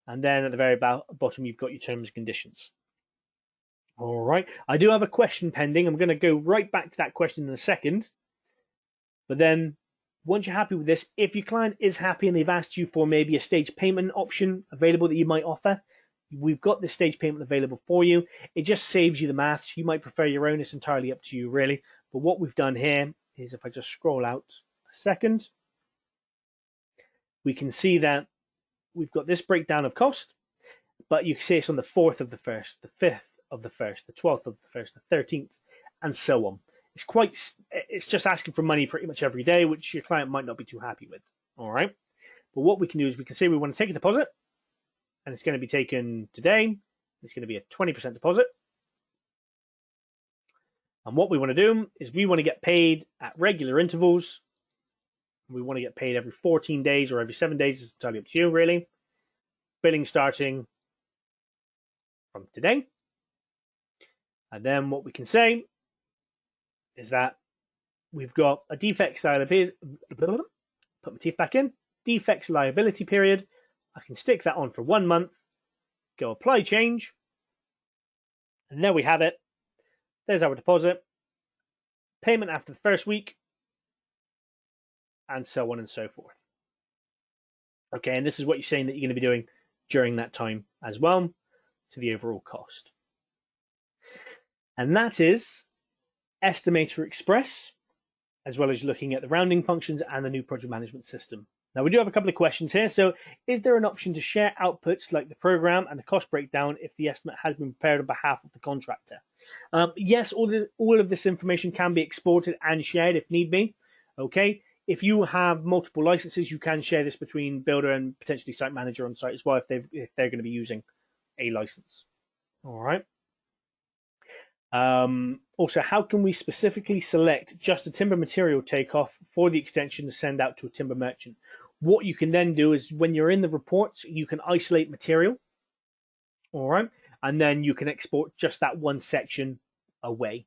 And then at the very bottom, you've got your terms and conditions. All right. I do have a question pending. I'm going to go right back to that question in a second. But then once you're happy with this, if your client is happy and they've asked you for maybe a stage payment option available that you might offer, we've got this stage payment available for you. It just saves you the maths. You might prefer your own. It's entirely up to you, really. But what we've done here is if I just scroll out a second, we can see that we've got this breakdown of cost, but you can see it's on the 4th of the 1st, the 5th of the 1st, the 12th of the 1st, the 13th, and so on. It's just asking for money pretty much every day, which your client might not be too happy with. All right. But what we can do is we can say we want to take a deposit, and it's going to be taken today. It's going to be a 20% deposit. And what we want to do is we want to get paid at regular intervals. We want to get paid every 14 days or every 7 days. It's entirely up to you, really. Billing starting from today. And then what we can say is that we've got a defects liability. Put my teeth back in. Defects liability period. I can stick that on for 1 month. Go apply change. And there we have it. There's our deposit. Payment after the first week. And so on and so forth. Okay, and this is what you're saying that you're going to be doing during that time as well to the overall cost. And that is Estimator Express, as well as looking at the rounding functions and the new project management system. Now, we do have a couple of questions here. So, is there an option to share outputs like the program and the cost breakdown if the estimate has been prepared on behalf of the contractor? Yes, all of this information can be exported and shared if need be. Okay. If you have multiple licenses, you can share this between builder and potentially site manager on site as well if they're going to be using a license. All right. Also, how can we specifically select just a timber material takeoff for the extension to send out to a timber merchant? What you can then do is when you're in the reports, you can isolate material. All right. And then you can export just that one section away.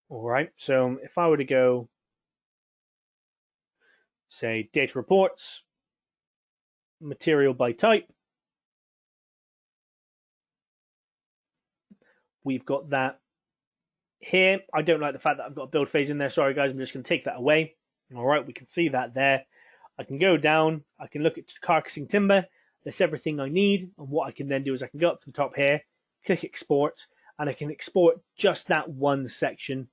All right. So if I were to go, say, data reports, material by type, we've got that here. I don't like the fact that I've got a build phase in there. Sorry, guys. I'm just going to take that away. All right. We can see that there. I can go down. I can look at carcassing timber. That's everything I need. And what I can then do is I can go up to the top here, click export, and I can export just that one section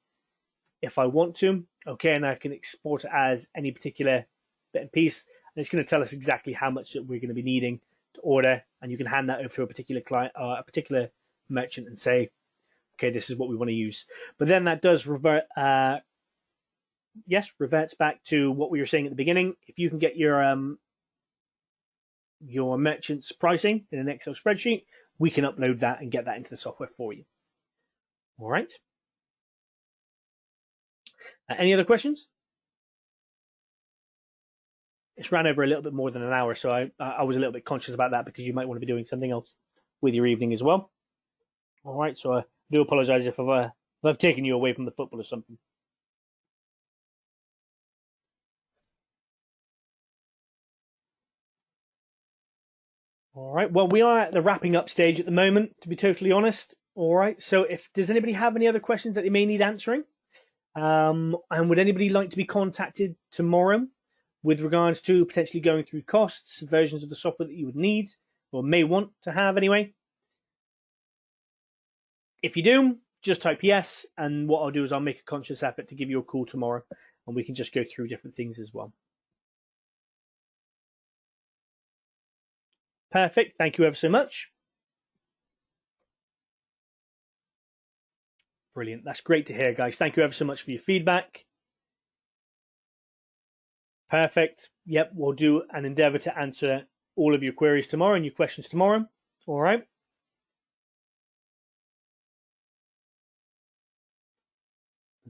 if I want to. Okay. And I can export it as any particular bit and piece, and it's going to tell us exactly how much that we're going to be needing to order, and you can hand that over to a particular client, a particular merchant, and say, okay, this is what we want to use. But then that does reverts back to what we were saying at the beginning. If you can get your merchant's pricing in an Excel spreadsheet, we can upload that and get that into the software for you. All right. Any other questions? It's ran over a little bit more than an hour, so I was a little bit conscious about that because you might want to be doing something else with your evening as well. All right, so I do apologise if I've taken you away from the football or something. All right, well, we are at the wrapping up stage at the moment, to be totally honest. All right, so does anybody have any other questions that they may need answering? And would anybody like to be contacted tomorrow with regards to potentially going through costs, versions of the software that you would need or may want to have anyway? If you do, just type yes, and what I'll do is I'll make a conscious effort to give you a call tomorrow, and we can just go through different things as well. Perfect. Thank you ever so much. Brilliant. That's great to hear, guys. Thank you ever so much for your feedback. Perfect. Yep, we'll do an endeavor to answer all of your queries tomorrow and your questions tomorrow. All right.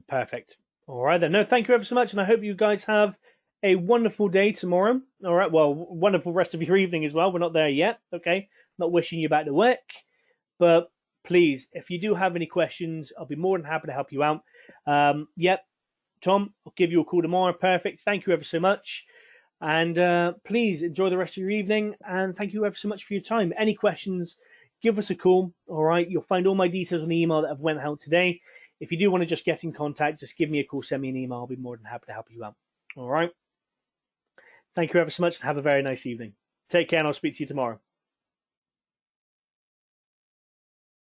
Perfect. All right then. No, thank you ever so much, and I hope you guys have a wonderful day tomorrow. All right. Well, wonderful rest of your evening as well. We're not there yet. Okay. Not wishing you back to work, but please, if you do have any questions, I'll be more than happy to help you out. Yep. Tom, I'll give you a call tomorrow. Perfect. Thank you ever so much. And please enjoy the rest of your evening. And thank you ever so much for your time. Any questions, give us a call. All right, you'll find all my details on the email that I've went out today. If you do want to just get in contact, just give me a call, send me an email. I'll be more than happy to help you out. All right. Thank you ever so much and have a very nice evening. Take care and I'll speak to you tomorrow.